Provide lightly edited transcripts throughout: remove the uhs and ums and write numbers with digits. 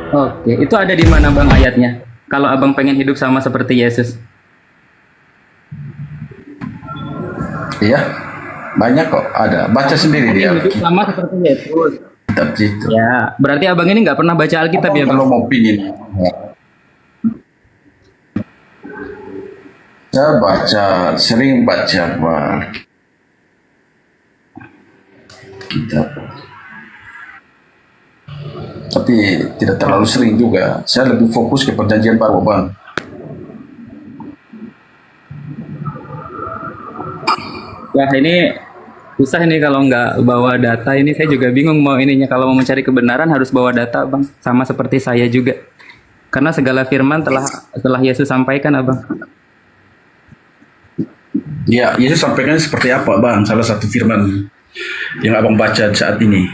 Oke, itu ada di mana bang ayatnya? Kalau abang pengen hidup sama seperti Yesus. Iya, banyak kok ada. Baca sendiri di Pengen hidup Alkitab sama seperti Yesus. itu. Ya, berarti abang ini nggak pernah baca Alkitab Abang ya bang? kalau mau pingin, saya baca, sering baca kitab, tapi tidak terlalu sering juga. Saya lebih fokus ke perjanjian baru, bang. Wah ini susah ini kalau nggak bawa data ini saya juga bingung mau ininya kalau mau mencari kebenaran harus bawa data bang sama seperti saya juga karena segala firman telah Yesus sampaikan abang. Ya, Yesus sampaikan seperti apa, bang? Salah satu firman yang abang baca saat ini.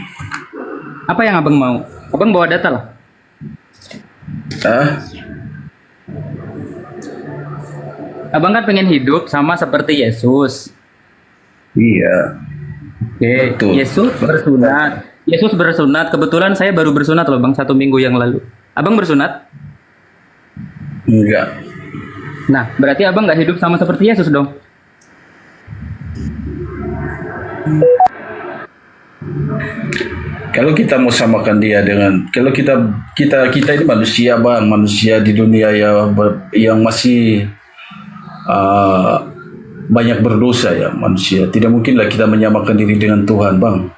Apa yang abang mau? Abang bawa data lah. Ah, Abang kan pengen hidup sama seperti Yesus. iya, Oke, betul. Yesus bersunat. Yesus bersunat. Kebetulan saya baru bersunat loh bang 1 minggu yang lalu. Abang bersunat? Enggak. Nah, berarti abang nggak hidup sama seperti Yesus dong? Kalau kita mau samakan dia dengan, kalau kita ini manusia, bang, manusia di dunia yang masih ah, banyak berdosa ya manusia. Tidak mungkinlah kita menyamakan diri dengan Tuhan, bang.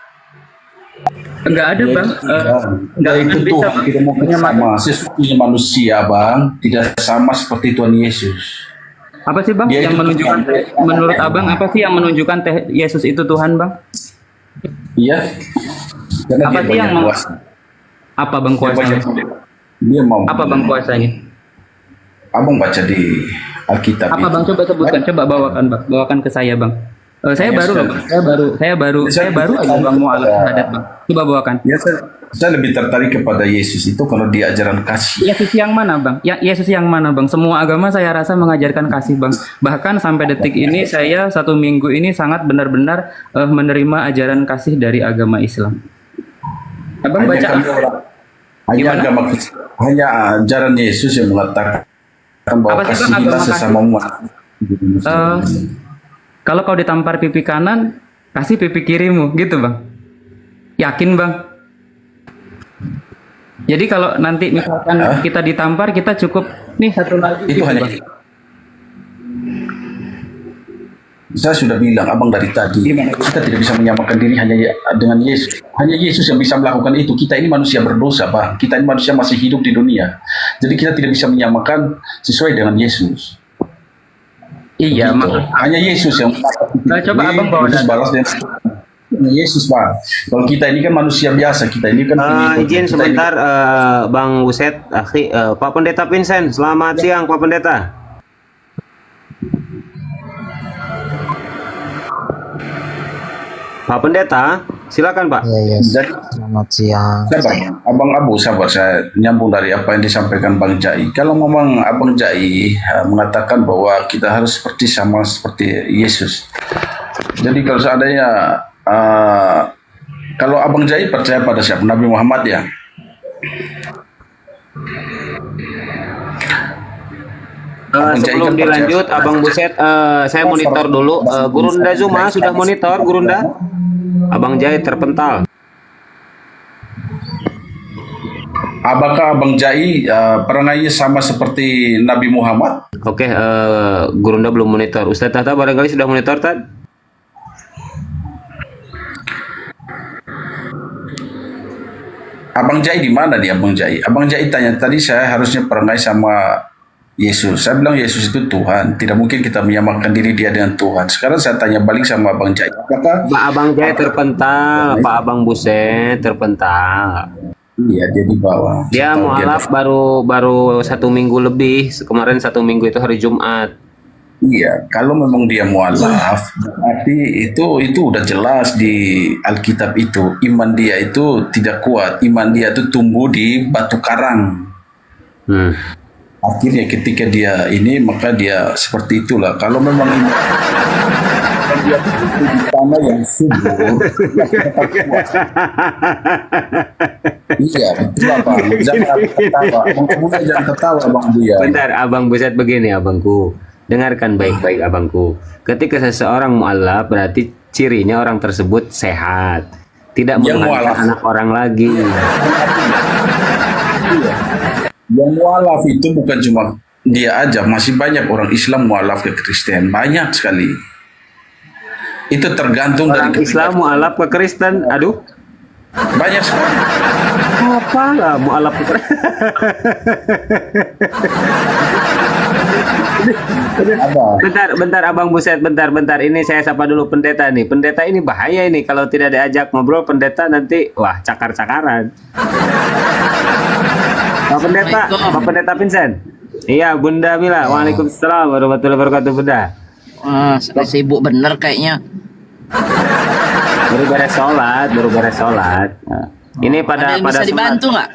Nggak ada Dia bang. itu Tuhan. Nggak Dia itu akan bisa Tuhan. Tidak mungkin menyamakan. sama. Sesungguhnya manusia, bang, tidak sama seperti Tuhan Yesus. Apa sih bang Dia yang itu menunjukkan Tuhan. menurut abang apa sih yang menunjukkan Yesus itu Tuhan bang? Iya, karena Apa dia sih yang banyak kuasa. apa bang Dia banyak. kuasanya? Dia mau. Apa bang kuasanya? Abang baca di Alkitab Apa itu. bang coba sebutkan, coba bawakan bang, bawakan ke saya bang. Saya Ya, baru loh, Bang. Saya baru aja bang mau alat syahadat bang. Coba bawakan. Ya, saya lebih tertarik kepada Yesus itu kalau di ajaran kasih. Yesus yang mana bang? Ya Yesus yang mana bang? Semua agama saya rasa mengajarkan kasih bang. Bahkan sampai detik ini saya 1 minggu ini sangat benar-benar menerima ajaran kasih dari agama Islam. Abang Hanya baca kami orang- hanya Gimana? agama hanya ajaran Yesus yang mengatakan bahwa Apa sih, Bang, kasihilah agama sesama umat. Eh, kalau kau ditampar pipi kanan, kasih pipi kirimu, gitu bang. Yakin bang? Jadi kalau nanti misalkan Hah? kita ditampar, kita cukup nih satu lagi Itu gitu hanya bang. saya sudah bilang abang dari tadi Gimana? kita tidak bisa menyamakan diri hanya dengan Yesus. Hanya Yesus yang bisa melakukan itu. Kita ini manusia berdosa, bang. Kita ini manusia masih hidup di dunia. Jadi kita tidak bisa menyamakan sesuai dengan Yesus. Iya, Gitu. maksud. Hanya Yesus yang Nah, coba abang bawa Yesus data. balas dengan Yesus, bang. Kalau kita ini kan manusia biasa, kita ini kan pengikut. Izin Kita sebentar, Bang Buset, Pak Pendeta Vincent. Selamat siang, Pak Pendeta. Pak Pendeta, silakan Pak. Iya, iya. Jadi, Selamat siang. sabar, Abang Abu, sabar. Saya nyambung dari apa yang disampaikan Bang Jai. Kalau memang Abang Jai mengatakan bahwa kita harus sama seperti Yesus. Jadi kalau seandainya kalau Abang Jai percaya pada siapa? Nabi Muhammad ya. Abang Jai Sebelum kan dilanjut, percaya. Abang Buset, saya monitor dulu. Gurunda Zuma sudah monitor, Gurunda. Abang Jai terpental. Apakah Abang Jai perangai sama seperti Nabi Muhammad? Oke, Gurunda belum monitor. Ustadz Tahta barangkali sudah monitor, Tad? Abang Jai di mana dia, Abang Jai? Abang Jai tanya tadi saya harusnya perangai sama Yesus. Saya bilang Yesus itu Tuhan. Tidak mungkin kita menyamakan diri dia dengan Tuhan. Sekarang saya tanya balik sama Abang Jai. Apakah Pak Abang Jai terpental, Pak Abang Buset terpental. iya dia di bawah? Dia Saya tahu mualaf baru 1 minggu lebih. Kemarin 1 minggu itu hari Jumat. Iya, kalau memang dia mualaf, berarti itu udah jelas di Alkitab itu. Iman dia itu tidak kuat. Iman dia itu tumbuh di batu karang. Hmm. akhirnya ketika dia ini maka dia seperti itulah. Kalau memang ini dia di tanah yang subur, dia tetap kuat. Iya, betul apa? Jangan ketawa, jangan ketawa Bang Buya. Bentar, Abang Buset, begini abangku. Dengarkan baik-baik abangku. Ketika seseorang mualaf berarti cirinya orang tersebut sehat. Tidak Yang menuhankan mualaf. anak orang lagi. Yang mualaf itu bukan cuma dia aja, masih banyak orang Islam mualaf ke Kristen, banyak sekali. Itu tergantung dari Orang Islam mualaf ke Kristen. Aduh, banyak sekali. apalah mualaf ke Kristen. Ada. Bentar Abang Buset, bentar. Ini saya sapa dulu pendeta nih. Pendeta ini bahaya ini kalau tidak diajak ngobrol pendeta nanti wah cakar-cakaran. Pak Pendeta Vincent. Iya, Bunda Mila. Waalaikumsalam warahmatullahi wabarakatuh, Bunda. Wah, sibuk bener kayaknya. Baru beres sholat. Nah, ini Ada yang pada bisa dibantu nggak?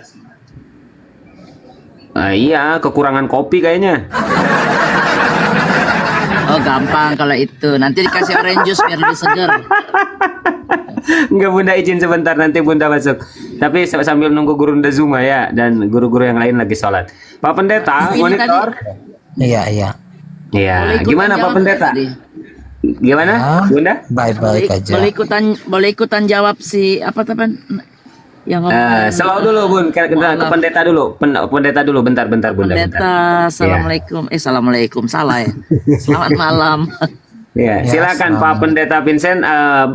Iya, kekurangan kopi kayaknya. Oh, gampang kalau itu. Nanti dikasih orange juice biar lebih seger. Enggak, Bunda izin sebentar, nanti Bunda masuk. Tapi sambil nunggu Gurunda Zuma ya, dan guru-guru yang lain lagi sholat. Pak Pendeta, Ini monitor. Iya, iya. Iya, Boleh ikutan gimana Pak jawab Pendeta? tadi? Gimana, Ah, Bunda? Baik-baik aja. Boleh ikutan jawab si apa teman yang ngomong. Slow dulu, Bun. Ke pendeta dulu. Pendeta dulu, bentar, Bunda. Pendeta, assalamualaikum. Assalamualaikum, salah ya. Selamat malam. Ya, Ya, silakan Pak Pendeta Vincent.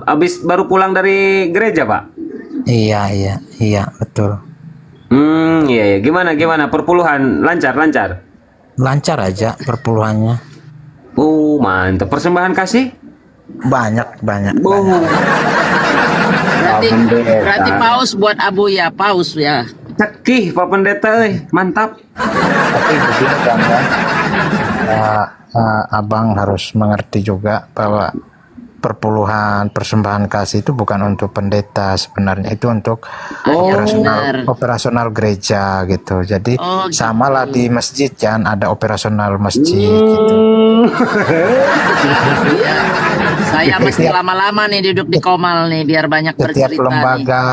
Abis baru pulang dari gereja, Pak? Iya, betul. Iya. Gimana? Perpuluhan lancar. Lancar aja perpuluhannya. Mantap. Persembahan kasih? Banyak. Berarti paus buat Abu ya, paus ya. Cekih, Pak Pendeta, mantap. Tapi begini Bang ya. Abang harus mengerti juga bahwa perpuluhan persembahan kasih itu bukan untuk pendeta sebenarnya, itu untuk benar. operasional gereja gitu. Jadi Oh, gitu. sama lah di masjid kan ada operasional masjid gitu. Iya. Saya mesti lama-lama nih duduk di Komal nih biar banyak Setiap bercerita nih. lembaga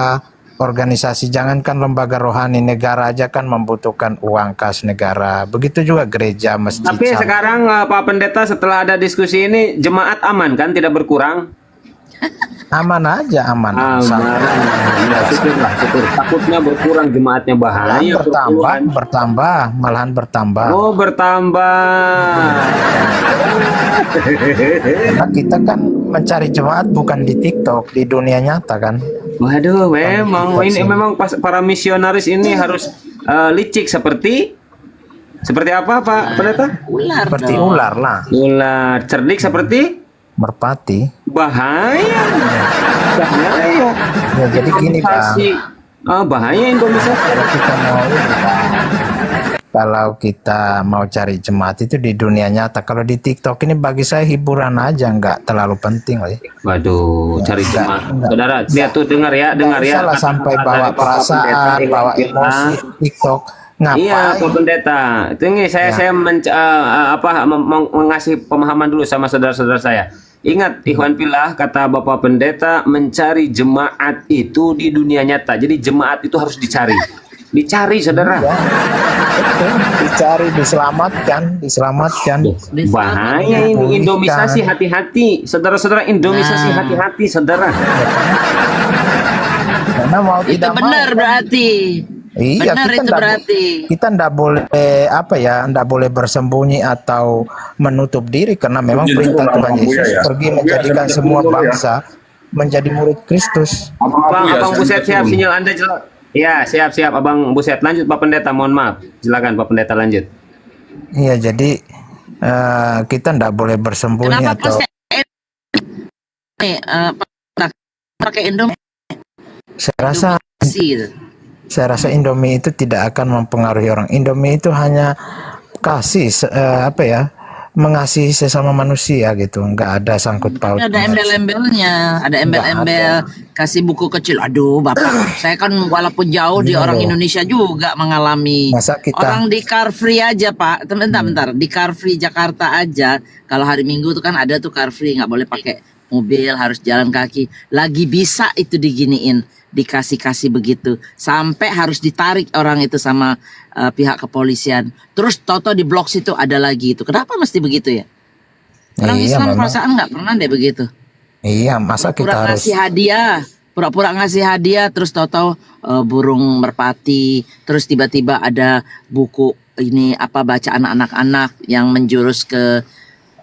organisasi, jangankan lembaga rohani, negara aja kan membutuhkan uang kas negara. Begitu juga gereja, masjid. Tapi sama. sekarang Pak Pendeta setelah ada diskusi ini jemaat aman kan, tidak berkurang? Aman aja, aman. Sampai Ya, syukur. Takutnya berkurang jemaatnya, bahaya. malahan bertambah. Oh, bertambah. Karena kita kan mencari jemaat bukan di TikTok, di dunia nyata kan. Waduh, memang pas para misionaris ini harus licik seperti apa, Pak Pendeta? Ular Seperti dong. ular lah, Ular, cerdik seperti merpati. bahaya. Ya, jadi gini Bang, Bahaya Indomisasi. kalau kita mau cari jemaat itu di dunia nyata. Kalau di TikTok ini bagi saya hiburan aja, nggak terlalu penting lah. Waduh, cari jemaah. Saudara, lihat tuh, dengar ya. Salah sampai bawa perasaan, bawa emosi TikTok. Iya, Pak Pendeta. Tunggu, saya mengasih pemahaman dulu sama saudara-saudara saya. Ingat, Ikhwan Fillah, kata Bapak Pendeta, mencari jemaat itu di dunia nyata. Jadi jemaat itu harus dicari. Dicari, saudara. Ya, betul. Dicari, diselamatkan. Bahaya ini Indomisasi, hati-hati. Saudara-saudara, Indomisasi, hati-hati, saudara. Karena mau Itu tidak benar mau. berarti. Iya, Benar itu berarti. kita ndak boleh ndak boleh bersembunyi atau menutup diri karena memang Jujur perintah lah, Tuhan Bang Buya Yesus ya. pergi Bang Buya, menjadikan saya semua dulu ya. bangsa menjadi murid Kristus. Abang Buset, siap sinyal Anda jelas. Ya, siap. Abang Buset, lanjut Pak Pendeta, mohon maaf. Silakan Pak Pendeta, lanjut. Iya, jadi kita ndak boleh bersembunyi Kenapa atau pakai Indomie saya rasa Indomie itu tidak akan mempengaruhi orang. Indomie itu hanya kasih mengasihi sesama manusia gitu, nggak ada sangkut pautnya. Ada embel-embelnya, ada embel-embel, kasih buku kecil. Aduh, Bapak, saya kan walaupun jauh di Iya orang loh. Indonesia juga mengalami. Masa kita Orang di Car Free aja, Pak. Bentar, di Car Free Jakarta aja. Kalau hari Minggu tuh kan ada tuh Car Free, nggak boleh pakai mobil, harus jalan kaki. Lagi bisa itu diginiin, dikasih-kasih begitu, sampai harus ditarik orang itu sama pihak kepolisian. Terus toto di blok situ ada lagi itu. Kenapa mesti begitu ya? Orang iya Islam memang perasaan nggak pernah deh begitu. iya masa kita Pura harus ngasih hadiah, pura-pura ngasih hadiah, terus tahu-tahu burung merpati, terus tiba-tiba ada buku ini apa bacaan anak-anak yang menjurus ke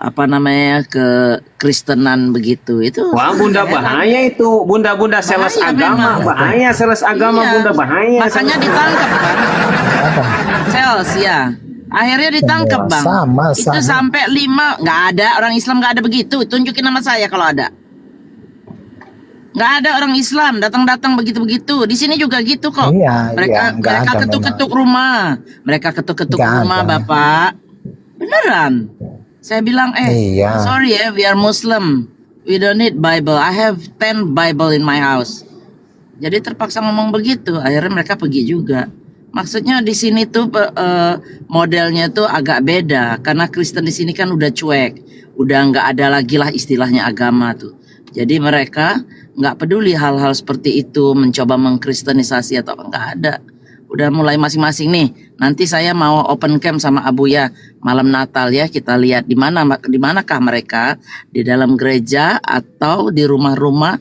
apa namanya ke Kristenan begitu. Itu Wah, Bunda bahaya itu. Bunda sales Bahaya agama, memang. bahaya sales agama, Iya. Bunda bahaya. Makanya ditangkap kan. apa? Sales ya. Akhirnya ditangkap, Bang. Sama, Itu sama. sampai 5 nggak ada orang Islam nggak ada begitu. Tunjukin nama saya kalau ada. Nggak ada orang Islam datang-datang begitu-begitu. Di sini juga gitu kok. Iya, mereka iya, nggak mereka ada ketuk-ketuk rumah. Mereka ketuk-ketuk Nggak rumah, ada. Bapak. Beneran. Saya bilang, Iya. sorry ya, we are Muslim. We don't need Bible. I have 10 Bible in my house. Jadi terpaksa ngomong begitu. Akhirnya mereka pergi juga. Maksudnya di sini tuh modelnya tuh agak beda. Karena Kristen di sini kan udah cuek. Udah nggak ada lagi lah istilahnya agama tuh. Jadi mereka nggak peduli hal-hal seperti itu. Mencoba mengkristenisasi atau apa. Nggak ada. Udah mulai masing-masing nih. Nanti saya mau open camp sama Abuya malam Natal ya. Kita lihat di manakah mereka, di dalam gereja atau di rumah-rumah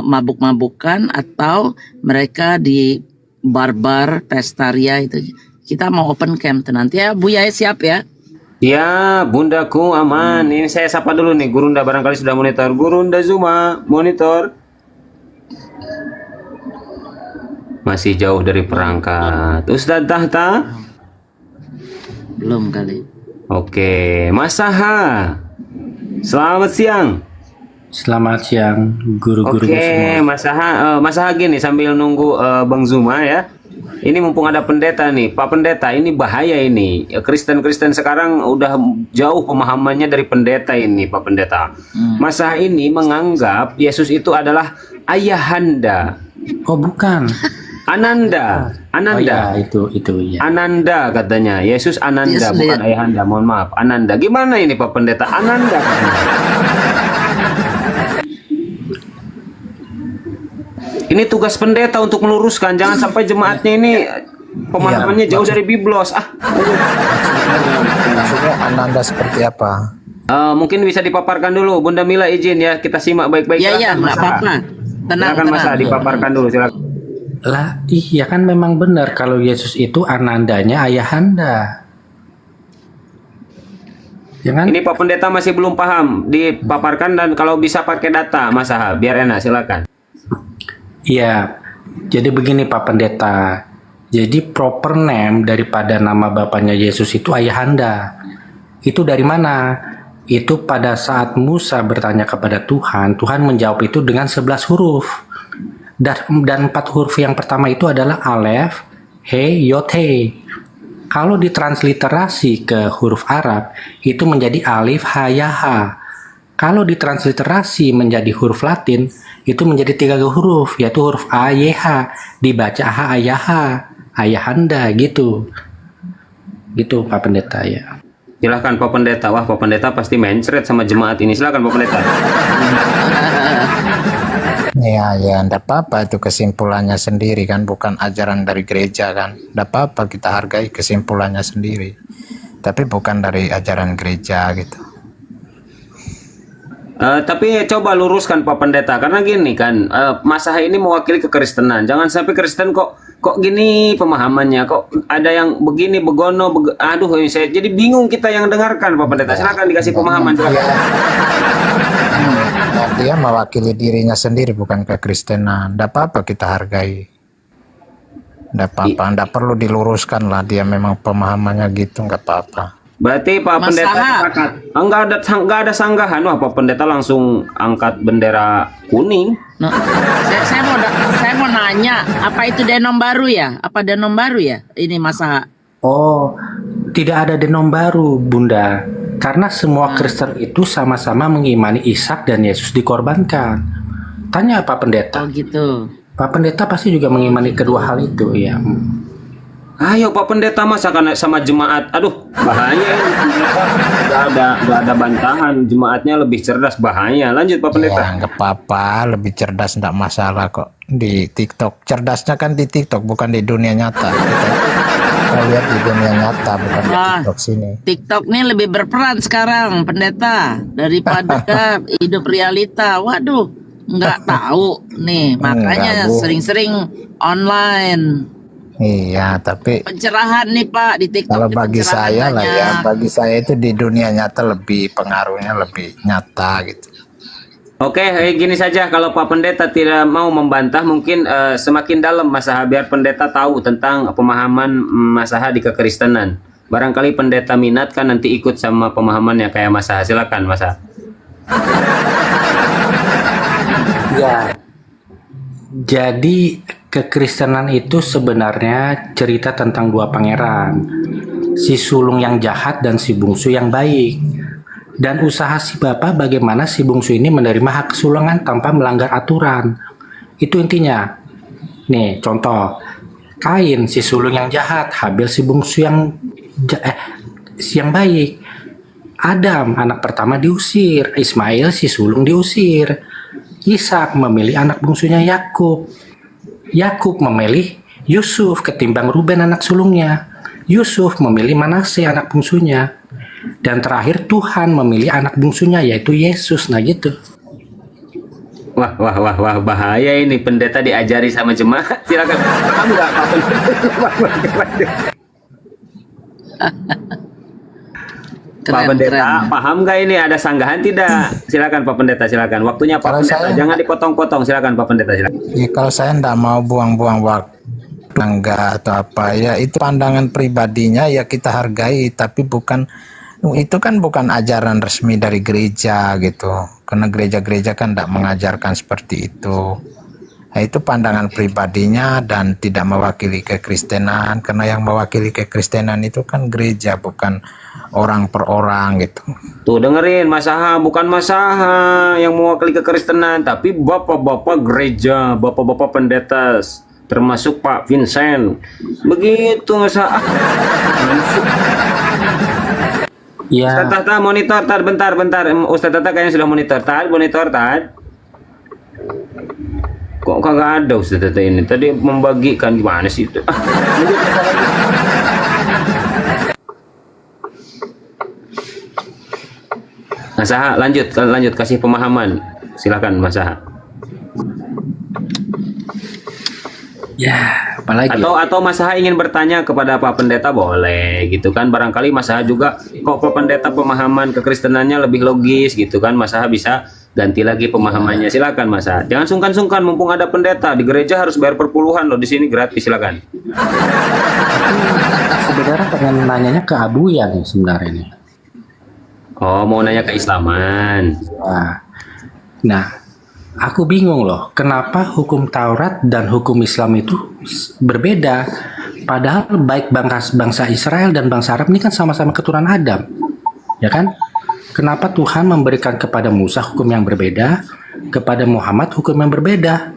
mabuk-mabukan, atau mereka di bar-bar pestaria itu. Kita mau open camp tuh nanti ya. Buya siap ya. Ya, Bundaku aman. Ini saya sapa dulu nih. Gurunda barangkali sudah monitor. Gurunda Zuma, monitor. Masih jauh dari perangkat. Ustadz Tahta? Belum kali. Oke, Mas Saha. Selamat siang. Selamat siang guru-guru Oke, semua. Mas Saha gini sambil nunggu Bang Zuma ya. Ini mumpung ada pendeta nih, Pak Pendeta, ini bahaya ini. Kristen-Kristen sekarang udah jauh pemahamannya dari pendeta ini, Pak Pendeta. Mas Saha ini menganggap Yesus itu adalah ayahanda. Oh bukan. Ananda. Oh ya itu ya. Ananda katanya. Yesus Ananda, Yes, bukan ayahanda. Mohon maaf. Ananda. Gimana ini Pak Pendeta? Ananda. Ini tugas pendeta untuk meluruskan. Jangan sampai jemaatnya ini pemahamannya jauh dari biblos. Maksudnya Ananda seperti apa? Mungkin bisa dipaparkan dulu. Bunda Mila izin ya. Kita simak baik-baik. Iya, Silakan, nggak Mas Saha. apa-apa. Tenang, Silakan Mas Saha, tenang. dipaparkan dulu. Silakan. Lah iya kan memang benar kalau Yesus itu anandanya ayahanda. Ya kan? Ini Pak Pendeta masih belum paham. Dipaparkan dan kalau bisa pakai data Mas Saha. Biar enak. Silakan. Iya. Jadi begini Pak Pendeta. Jadi proper name daripada nama bapaknya Yesus itu ayahanda. Itu dari mana? Itu pada saat Musa bertanya kepada Tuhan, Tuhan menjawab itu dengan 11 huruf. Dan 4 huruf yang pertama itu adalah Alef, He, Yod, He. Kalau ditransliterasi ke huruf Arab, itu menjadi Alif, Ha, Ya, Ha. Kalau ditransliterasi menjadi huruf Latin, itu menjadi 3 huruf, yaitu huruf A, Y, H. Dibaca Ha, Ya, Ha. Ayahanda, gitu. Gitu Pak Pendeta ya. Silahkan Pak Pendeta. Wah, Pak Pendeta pasti mencret sama jemaat ini. Silahkan Pak Pendeta. Ya, enggak apa-apa, itu kesimpulannya sendiri kan, bukan ajaran dari gereja kan. Enggak apa-apa, kita hargai kesimpulannya sendiri. Tapi bukan dari ajaran gereja gitu. Tapi coba luruskan Pak Pendeta, karena gini kan, Mas Saha ini mewakili kekristenan. Jangan sampai Kristen kok gini pemahamannya, kok ada yang begini begono, aduh saya jadi bingung kita yang dengarkan Pak Pendeta. Silakan dikasih pemahaman. Silakan. Dia mewakili dirinya sendiri, bukan kekristenan. Enggak apa-apa, kita hargai. Enggak apa-apa, enggak perlu diluruskan lah, dia memang pemahamannya gitu, enggak apa-apa. Berarti Pak Mas Pendeta Saha. sepakat. Enggak ada sanggahan. Wah, Pak Pendeta langsung angkat bendera kuning. No, saya mau nanya, apa itu denom baru ya? Apa denom baru ya? Ini Mas Saha. Oh, tidak ada denom baru, Bunda. Karena semua Kristen itu sama-sama mengimani Ishak dan Yesus dikorbankan. Tanya Pak Pendeta. Oh gitu. Pak Pendeta pasti juga mengimani kedua hal itu, ya. Ayo Pak Pendeta masakan sama jemaat. Aduh, bahaya ini. Gak ada bantahan. Jemaatnya lebih cerdas, bahaya. Lanjut Pak Pendeta. Ya, nggak apa-apa, lebih cerdas nggak masalah kok. Di TikTok, cerdasnya kan di TikTok, bukan di dunia nyata. Kita lihat di dunia nyata, bukan di Wah. TikTok sini. TikTok nih lebih berperan sekarang, pendeta, daripada hidup realita. Waduh, nggak tahu nih, makanya Enggak, Bu. sering-sering online. Iya, tapi Pencerahan nih Pak di TikTok. kalau nih bagi pencerahan saya lah ya, banyak. bagi saya itu di dunia nyata lebih pengaruhnya lebih nyata gitu. Oke, gini saja, kalau Pak Pendeta tidak mau membantah, mungkin semakin dalam Mas Aha, biar Pendeta tahu tentang pemahaman Mas Aha di kekristenan. Barangkali Pendeta minat kan nanti ikut sama pemahamannya kayak Mas Aha. Silakan Mas Aha. Ya. Jadi kekristenan itu sebenarnya cerita tentang dua pangeran. Si sulung yang jahat dan si bungsu yang baik. Dan usaha si bapak bagaimana si bungsu ini menerima hak kesulungan tanpa melanggar aturan. Itu intinya. Nih, contoh. Kain si sulung yang jahat, Habil si bungsu si yang baik. Adam anak pertama diusir, Ismail si sulung diusir. Ishak memilih anak bungsunya Yakub. Yakub memilih Yusuf ketimbang Ruben anak sulungnya. Yusuf memilih Manase anak bungsunya. Dan terakhir Tuhan memilih anak bungsunya yaitu Yesus. Nah gitu. Wah, bahaya ini. Pendeta diajari sama jemaat. Silakan. Paham nggak Pak Pendeta? Pak Pendeta, paham nggak ini ada sanggahan tidak? Silakan Pak Pendeta, silakan. Waktunya Pak Kalau Pendeta, saya- jangan dipotong-potong. Silakan Pak Pendeta, silakan. Ya, kalau saya nggak mau buang-buang waktu enggak atau apa ya, itu pandangan pribadinya ya kita hargai, tapi bukan itu kan bukan ajaran resmi dari gereja gitu, karena gereja-gereja kan tidak mengajarkan seperti itu. Nah, itu pandangan pribadinya dan tidak mewakili kekristenan, karena yang mewakili kekristenan itu kan gereja, bukan orang per orang gitu. Tuh dengerin, Mas Aha, bukan Mas Aha yang mewakili kekristenan, tapi bapak-bapak gereja, bapak-bapak pendeta, termasuk Pak Vincent. Begitu Mas Aha. Ya, Ustaz Tata monitor, bentar. Ustaz Tata kayaknya sudah monitor. Monitor. Kok kagak ada Ustaz Tata ini? Tadi membagikan gimana sih itu? Mas Aha, lanjut kasih pemahaman. Silakan Mas Aha. ya, apalagi. Atau Mas Aha ingin bertanya kepada Pak Pendeta boleh gitu kan, barangkali Mas Aha juga kok Pak Pendeta pemahaman kekristenannya lebih logis gitu kan, Mas Aha bisa ganti lagi pemahamannya. Silakan Mas Aha, jangan sungkan-sungkan, mumpung ada pendeta di gereja harus bayar perpuluhan loh, di sini gratis. Silakan. Sebenarnya pengen nanyanya ke Abu ya nih sebenarnya nih. Oh, mau nanya keislaman. Nah, aku bingung loh, kenapa hukum Taurat dan hukum Islam itu berbeda? Padahal baik bangsa Israel dan bangsa Arab ini kan sama-sama keturunan Adam, ya kan? Kenapa Tuhan memberikan kepada Musa hukum yang berbeda, kepada Muhammad hukum yang berbeda?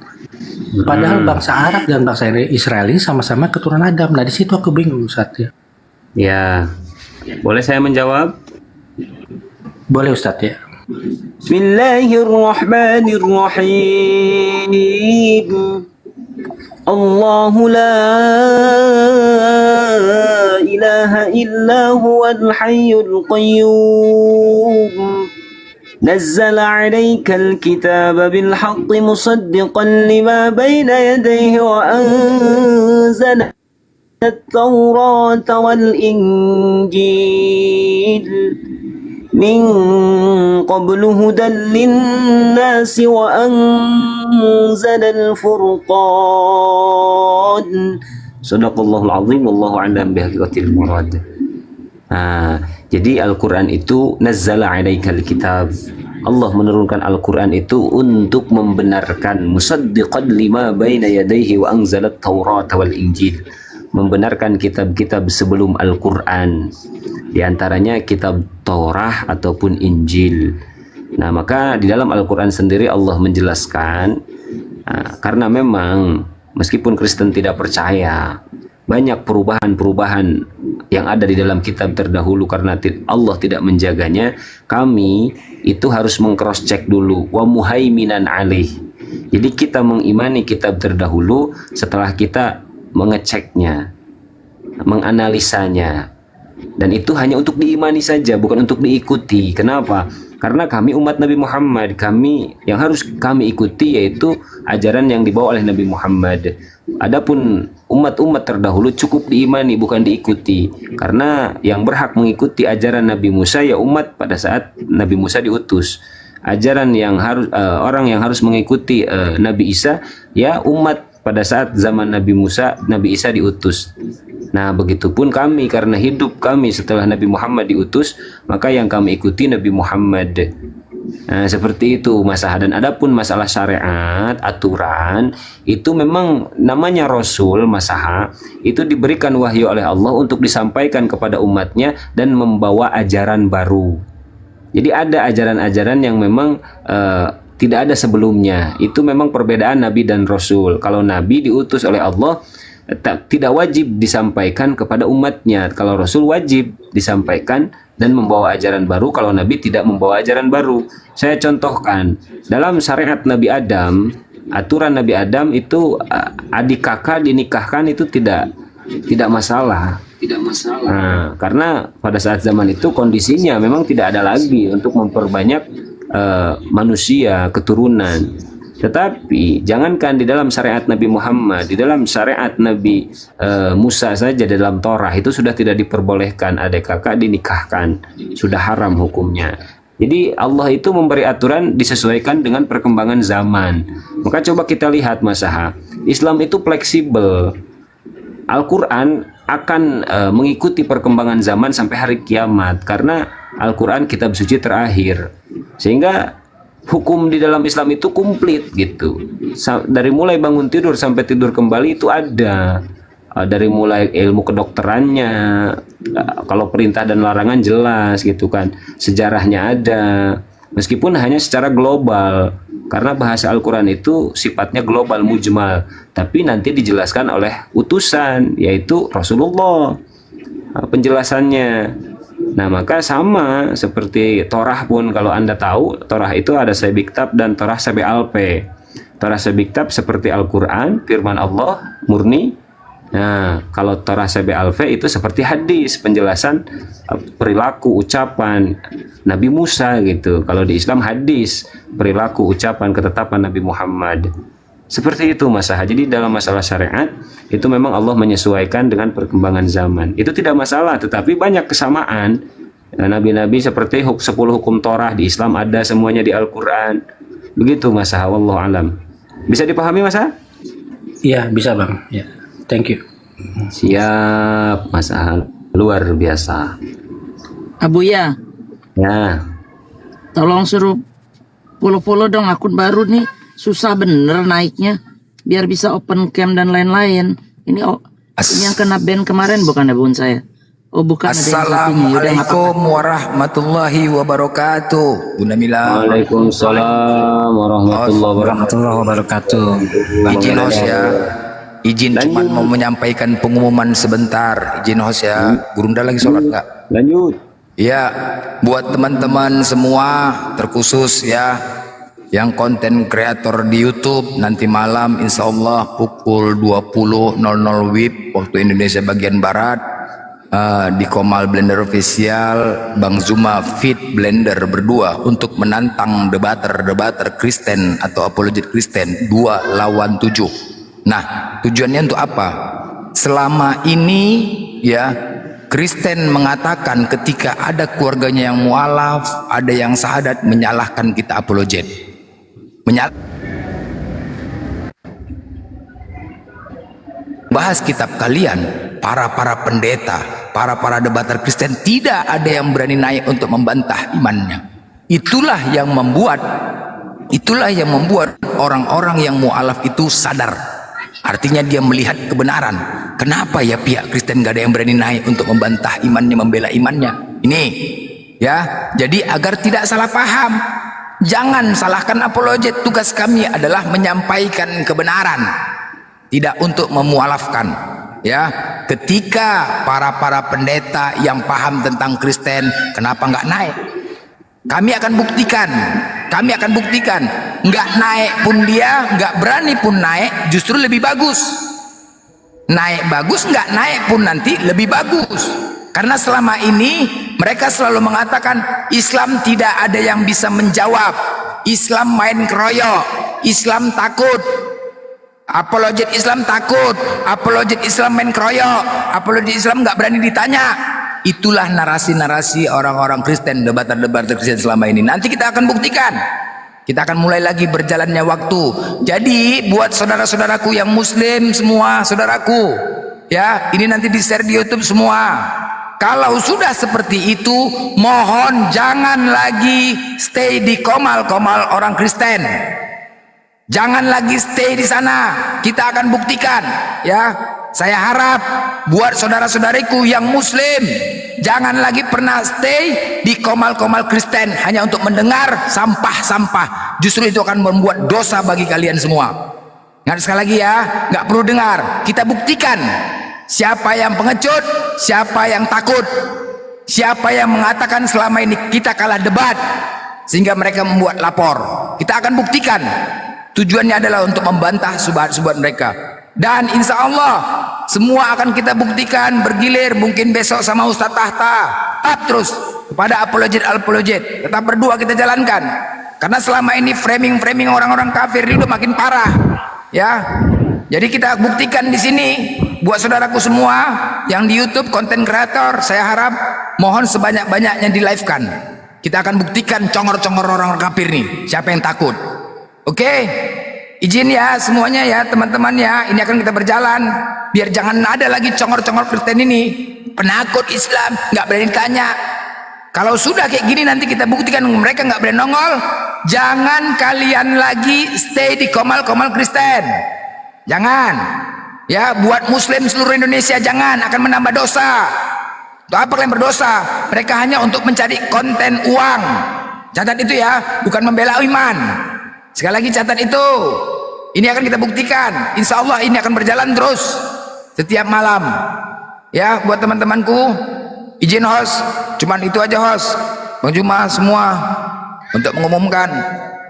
Padahal bangsa Arab dan bangsa Israel ini sama-sama keturunan Adam. Nah, di situ aku bingung, Ustadz ya. Ya, boleh saya menjawab? Boleh, Ustadz ya. Bismillahirrahmanirrahim. Allahu la ilaha illa huwal hayyul qayyum. نزل عليك الكتاب بالحق مصدقا لما بين يديه وأنزل التوراة والإنجيل من قبل هدى للناس وأنزل الفرقان صدق الله العظيم والله أعلم بحقيقة المراد. Jadi Al-Quran itu nazzala alaikal kitab, Allah menurunkan Al-Quran itu untuk membenarkan, musaddiqan lima baina yadayhi wa anzalat Taurat wal Injil, membenarkan kitab-kitab sebelum Al-Quran. Di antaranya kitab Torah ataupun Injil. Nah, maka di dalam Al-Quran sendiri Allah menjelaskan, karena memang meskipun Kristen tidak percaya, banyak perubahan-perubahan yang ada di dalam kitab terdahulu karena Allah tidak menjaganya, kami itu harus meng-cross check dulu, wa muhaiminan alih. Jadi kita mengimani kitab terdahulu setelah kita mengeceknya, menganalisanya. Dan itu hanya untuk diimani saja, bukan untuk diikuti. Kenapa? Karena kami umat Nabi Muhammad, yang harus kami ikuti yaitu ajaran yang dibawa oleh Nabi Muhammad. Adapun umat-umat terdahulu cukup diimani, bukan diikuti. Karena yang berhak mengikuti ajaran Nabi Musa ya umat pada saat Nabi Musa diutus. Ajaran yang harus orang yang harus mengikuti Nabi Isa ya umat pada saat zaman Nabi Musa, Nabi Isa diutus. Nah, begitupun kami, karena hidup kami setelah Nabi Muhammad diutus, maka yang kami ikuti Nabi Muhammad. Nah, seperti itu masalah. Dan adapun masalah syariat, aturan, itu memang namanya Rasul, masalah, itu diberikan wahyu oleh Allah untuk disampaikan kepada umatnya dan membawa ajaran baru. Jadi ada ajaran-ajaran yang memang tidak ada sebelumnya. Itu memang perbedaan Nabi dan Rasul. Kalau Nabi diutus oleh Allah, tidak wajib disampaikan kepada umatnya. Kalau Rasul wajib disampaikan dan membawa ajaran baru. Kalau Nabi tidak membawa ajaran baru. Saya contohkan, dalam syariat Nabi Adam, aturan Nabi Adam itu adik kakak dinikahkan itu tidak masalah. Nah, karena pada saat zaman itu kondisinya memang tidak ada lagi untuk memperbanyak manusia, keturunan. Tetapi jangankan di dalam syariat Nabi Muhammad, di dalam syariat Nabi Musa saja dalam Torah itu sudah tidak diperbolehkan adik kakak dinikahkan, sudah haram hukumnya. Jadi Allah itu memberi aturan disesuaikan dengan perkembangan zaman. Maka coba kita lihat masalah Islam itu fleksibel. Al-Quran akan mengikuti perkembangan zaman sampai hari kiamat karena Al-Quran kitab suci terakhir. Sehingga hukum di dalam Islam itu komplit gitu. Dari mulai bangun tidur sampai tidur kembali itu ada. Dari mulai ilmu kedokterannya, kalau perintah dan larangan jelas gitu kan. Sejarahnya ada. Meskipun hanya secara global. Karena bahasa Al-Quran itu sifatnya global mujmal. Tapi nanti dijelaskan oleh utusan, yaitu Rasulullah. Penjelasannya. Nah, maka sama seperti Torah pun, kalau Anda tahu, Torah itu ada Sebiktab dan Torah Sebe Alpe. Torah Sebiktab seperti Al-Quran, firman Allah, murni. Nah, kalau Torah Sebe Alpe itu seperti hadis, penjelasan perilaku, ucapan Nabi Musa gitu. Kalau di Islam hadis, perilaku, ucapan, ketetapan Nabi Muhammad. Seperti itu masalah. Jadi dalam masalah syariat itu memang Allah menyesuaikan dengan perkembangan zaman. Itu tidak masalah, tetapi banyak kesamaan. Nabi-nabi seperti 10 hukum Torah di Islam ada semuanya di Al-Quran. Begitu masalah. Wallahu alam. Bisa dipahami masalah? Iya, bisa Bang. Ya. Thank you. Siap, masalah luar biasa. Abuya, Ya, tolong suruh follow dong akun baru nih. Susah bener naiknya. Biar bisa open cam dan lain-lain. Ini ini yang kena ban kemarin bukan ya bun saya? Oh bukan. Assalamualaikum warahmatullahi wabarakatuh. Bunda Mila. Waalaikumsalam warahmatullahi wabarakatuh. Izin host ya. Izin cuma mau menyampaikan pengumuman sebentar. Izin host ya. Gurunda lagi sholat nggak? Lanjut. Ya, buat teman-teman semua terkhusus ya yang konten kreator di YouTube, nanti malam insya Allah pukul 20.00 WIB waktu Indonesia bagian Barat di Komal Blender Official, Bang Zuma Fit Blender berdua untuk menantang debater Kristen atau apologet Kristen 2 lawan 7. Nah, tujuannya untuk apa? Selama ini ya Kristen mengatakan ketika ada keluarganya yang mualaf, ada yang sahadat, menyalahkan kita apologet. Bahas kitab kalian, para pendeta, para debater Kristen, tidak ada yang berani naik untuk membantah imannya. Itulah yang membuat orang-orang yang mualaf itu sadar. Artinya dia melihat kebenaran. Kenapa ya pihak Kristen gak ada yang berani naik untuk membantah imannya, membela imannya? Ini ya, jadi agar tidak salah paham, jangan salahkan apologet. Tugas kami adalah menyampaikan kebenaran, tidak untuk memualafkan. Ya, ketika para pendeta yang paham tentang Kristen, kenapa nggak naik? Kami akan buktikan, nggak naik pun dia, nggak berani pun naik, justru lebih bagus. Naik bagus, nggak naik pun nanti lebih bagus. Karena selama ini mereka selalu mengatakan Islam tidak ada yang bisa menjawab, Islam main keroyok, Islam takut, apologet Islam takut, apologet Islam main keroyok, apologet Islam nggak berani ditanya. Itulah narasi-narasi orang-orang Kristen, debater-debater Kristen selama ini. Nanti kita akan buktikan. Kita akan mulai lagi berjalannya waktu. Jadi buat saudara-saudaraku yang muslim semua, saudaraku, ya, ini nanti di share di YouTube semua. Kalau sudah seperti itu, mohon jangan lagi stay di komal-komal orang Kristen. Jangan lagi stay di sana. Kita akan buktikan, ya. Saya harap buat saudara-saudariku yang muslim, jangan lagi pernah stay di komal-komal Kristen hanya untuk mendengar sampah-sampah. Justru itu akan membuat dosa bagi kalian semua. Ingat sekali lagi ya, nggak perlu dengar. Kita buktikan siapa yang pengecut, siapa yang takut, siapa yang mengatakan selama ini kita kalah debat sehingga mereka membuat lapor. Kita akan buktikan. Tujuannya adalah untuk membantah subhat-subhat mereka. Dan insya Allah semua akan kita buktikan bergilir. Mungkin besok sama Ustadz Tahta, tetap terus kepada apologet. Tetap berdua kita jalankan. Karena selama ini framing orang-orang kafir itu makin parah, ya. Jadi kita buktikan di sini buat saudaraku semua yang di YouTube konten kreator. Saya harap mohon sebanyak-banyaknya di live kan. Kita akan buktikan congor-congor orang kafir nih. Siapa yang takut? Oke? Izin ya semuanya ya teman-teman ya, ini akan kita berjalan biar jangan ada lagi congor-congor Kristen ini, penakut Islam, nggak berani tanya. Kalau sudah kayak gini nanti kita buktikan mereka nggak berani nongol. Jangan kalian lagi stay di komal-komal Kristen, jangan ya. Buat muslim seluruh Indonesia jangan, akan menambah dosa. Untuk apa kalian berdosa? Mereka hanya untuk mencari konten uang. Catat itu ya, bukan membela iman. Sekali lagi catat itu. Ini akan kita buktikan. Insya Allah ini akan berjalan terus setiap malam. Ya, buat teman-temanku, izin host, cuman itu aja host. Bang Juma semua untuk mengumumkan.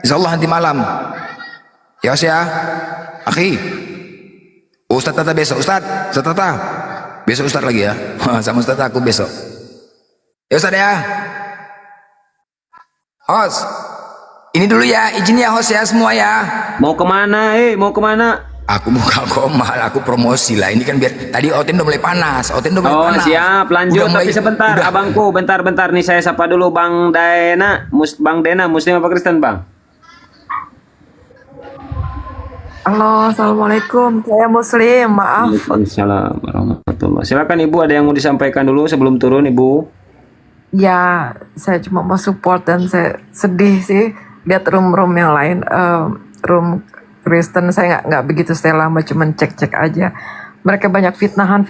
Insya Allah nanti malam. Ya host ya, akhi. Ustadz Tata besok, Ustadz Tata besok Ustadz lagi ya. Sama Ustadz aku besok. Ya Ustadz ya. Host. Ini dulu ya, izin ya host ya semua ya. Mau kemana? Mau kemana? Aku buka komal, aku promosi lah. Ini kan biar tadi Otin udah mulai panas. Oh siap, lanjut. Tapi sebentar, abangku, bentar nih saya sapa dulu Bang Dena. Bang Dena, Muslim apa Kristen Bang? Halo, assalamualaikum. Saya Muslim, maaf. Waalaikumsalam warahmatullahi. Silakan Ibu, ada yang mau disampaikan dulu sebelum turun Ibu? Ya, saya cuma mau support dan saya sedih sih lihat room yang lain, room Kristen saya nggak begitu stay lama, cuman cek aja. Mereka banyak fitnahan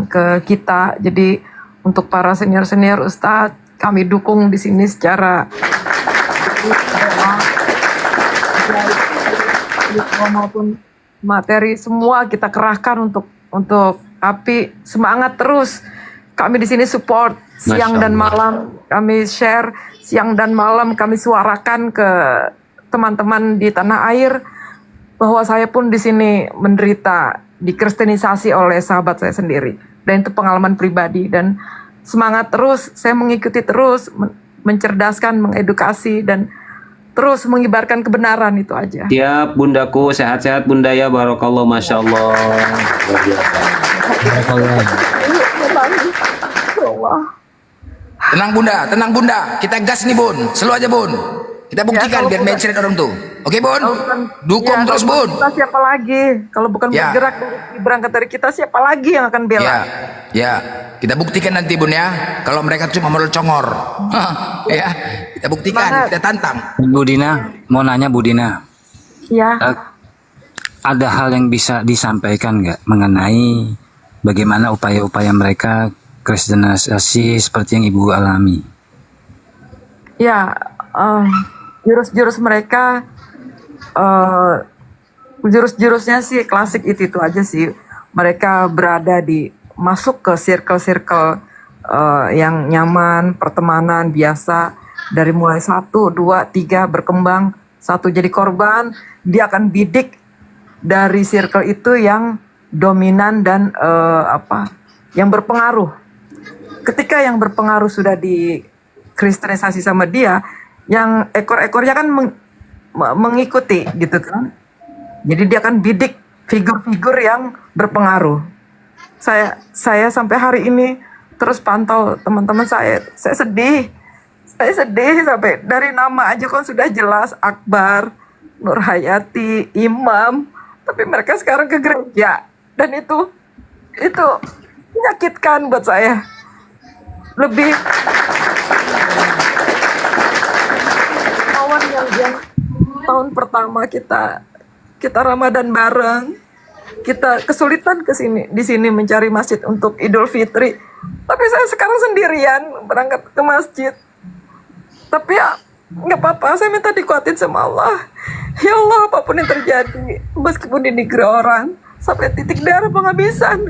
ke kita. Jadi untuk para senior Ustadz, kami dukung di sini secara maupun materi, semua kita kerahkan untuk api semangat terus. Kami di sini support siang dan malam, kami share siang dan malam, kami suarakan ke teman-teman di tanah air bahwa saya pun di sini menderita dikristenisasi oleh sahabat saya sendiri, dan itu pengalaman pribadi. Dan semangat terus, saya mengikuti terus, mencerdaskan, mengedukasi, dan terus mengibarkan kebenaran, itu aja. Siap Bundaku, sehat-sehat Bunda ya, barakallah, masya Allah. Tenang bunda, kita gas nih bun, selalu aja bun. Kita buktikan biar mention orang tuh. Oke bun, dukung terus bun. Kita siapa lagi? Kalau bukan bergerak berangkat dari kita, siapa lagi yang akan bela? Ya, kita buktikan nanti bun ya. Kalau mereka cuma modal congor, ya kita buktikan, kita tantang. Bu Dina, mau nanya Bu Dina. Ya. Ada hal yang bisa disampaikan nggak mengenai bagaimana upaya-upaya mereka kristenisasi seperti yang Ibu alami? Ya, jurus-jurus mereka, jurus-jurusnya sih klasik itu aja sih. Mereka masuk ke circle-circle yang nyaman, pertemanan biasa, dari mulai 1, 2, 3 berkembang, 1 jadi korban, dia akan bidik dari circle itu yang dominan dan yang berpengaruh. Ketika yang berpengaruh sudah dikristenisasi sama dia, yang ekor-ekornya kan mengikuti gitu kan. Jadi dia akan bidik figur-figur yang berpengaruh. Saya sampai hari ini terus pantau teman-teman saya sedih. Saya sedih sampai dari nama aja kan sudah jelas Akbar, Nur Hayati, Imam, tapi mereka sekarang ke gereja dan itu menyakitkan buat saya. Lebih kawan yang tahun pertama kita Ramadan bareng, kita kesulitan di sini mencari masjid untuk Idul Fitri. Tapi saya sekarang sendirian berangkat ke masjid. Tapi ya nggak apa-apa, saya minta dikuatin sama Allah. Ya Allah, apapun yang terjadi, meskipun di negeri orang, sampai titik darah penghabisan,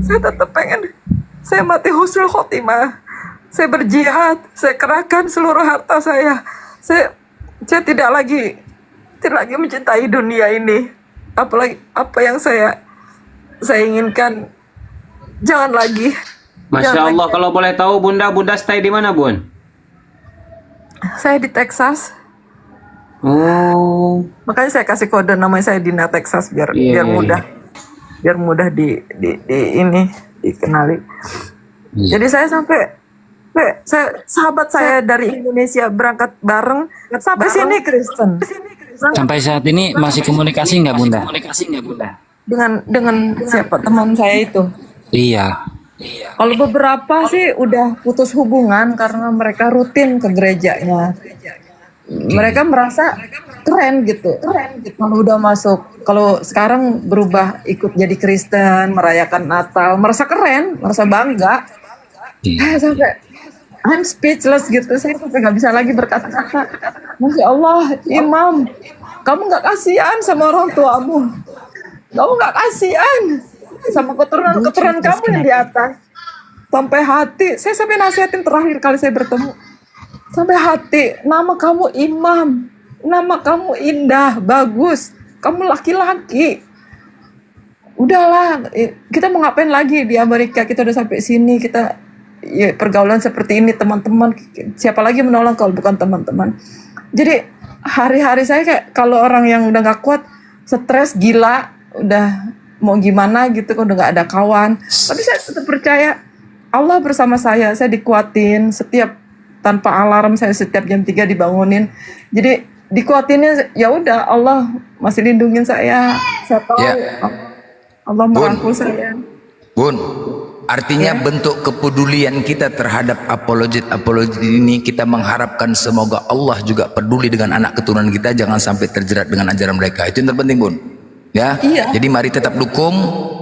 saya tetap pengen saya mati husnul khotimah. Saya berjihad, saya kerahkan seluruh harta saya. Saya tidak lagi mencintai dunia ini. Apalagi apa yang saya inginkan, jangan lagi. Masya Allah, kalau boleh tahu Bunda stay di mana, Bun? Saya di Texas. Oh. Makanya saya kasih kode namanya saya Dina Texas biar mudah dikenali. Jadi saya sahabat saya dari Indonesia berangkat bareng sampai sini Kristen. Sampai saat ini masih komunikasi nggak Bunda? Dengan siapa teman saya itu? Iya. Kalau beberapa sih udah putus hubungan karena mereka rutin ke gerejanya. Mereka merasa keren gitu. Kalau udah masuk, kalau sekarang berubah ikut jadi Kristen, merayakan Natal, merasa keren, merasa bangga. Sampai I'm speechless gitu, saya sampai nggak bisa lagi berkata-kata. Masya Allah, Imam, kamu nggak kasihan sama orang tuamu, kamu nggak kasihan sama keturunan kamu yang di atas. Sampai hati, saya sampai nasihatin terakhir kali saya bertemu. Sampai hati, nama kamu Imam, nama kamu indah, bagus, kamu laki-laki. Udahlah, kita mau ngapain lagi di Amerika, kita udah sampai sini, kita ya, pergaulan seperti ini, teman-teman, siapa lagi menolong kalau bukan teman-teman. Jadi hari-hari saya kayak kalau orang yang udah gak kuat, stres, gila, udah mau gimana gitu kan, udah gak ada kawan. Tapi saya tetap percaya Allah bersama saya dikuatin setiap tanpa alarm, saya setiap jam 3 dibangunin. Jadi dikuatinnya ya udah, Allah masih lindungin saya tahu Allah merangkul saya. Bun, artinya bentuk kepedulian kita terhadap apologet ini, kita mengharapkan semoga Allah juga peduli dengan anak keturunan kita, jangan sampai terjerat dengan ajaran mereka. Itu yang terpenting, Bun. Ya, jadi mari tetap dukung.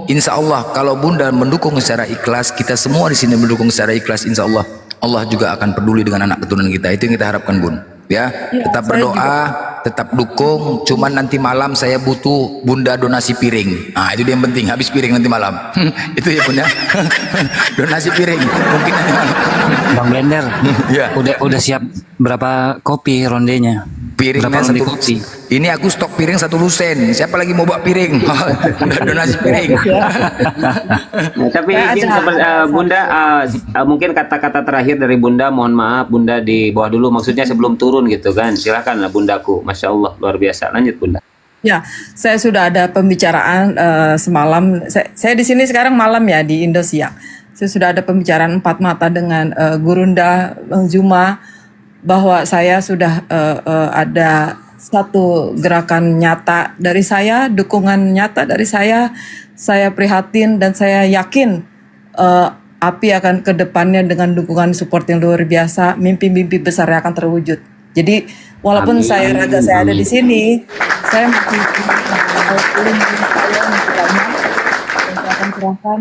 Insya Allah kalau Bunda mendukung secara ikhlas, kita semua di sini mendukung secara ikhlas, insya Allah Allah juga akan peduli dengan anak keturunan kita. Itu yang kita harapkan, Bun. Ya, tetap berdoa, tetap dukung. Cuman nanti malam saya butuh Bunda donasi piring. Nah, itu dia yang penting, habis piring nanti malam. Itu ya, Bunda. Donasi piring. Mungkin nanti malam. Bang Blender, Ya. udah siap berapa kopi rondenya? Piringnya Berapa ronde satu. kopi? Ini aku stok piring 1 lusen. Siapa lagi mau bawa piring? Donasi piring. Nah, tapi izin Bunda, mungkin kata-kata terakhir dari Bunda, mohon maaf Bunda di bawah dulu, maksudnya sebelum turun gitu kan. Silakan lah Bundaku, Masya Allah luar biasa. Lanjut Bunda. Ya, saya sudah ada pembicaraan semalam. Saya di sini sekarang malam ya di Indo siang. Saya sudah ada pembicaraan 4 mata dengan Gurunda, Bang Zuma, bahwa saya sudah ada satu gerakan nyata dari saya, dukungan nyata dari saya prihatin dan saya yakin API akan ke depannya dengan dukungan support yang luar biasa, mimpi-mimpi besarnya akan terwujud. Jadi walaupun saya ada di sini, saya masih saya akan serahkan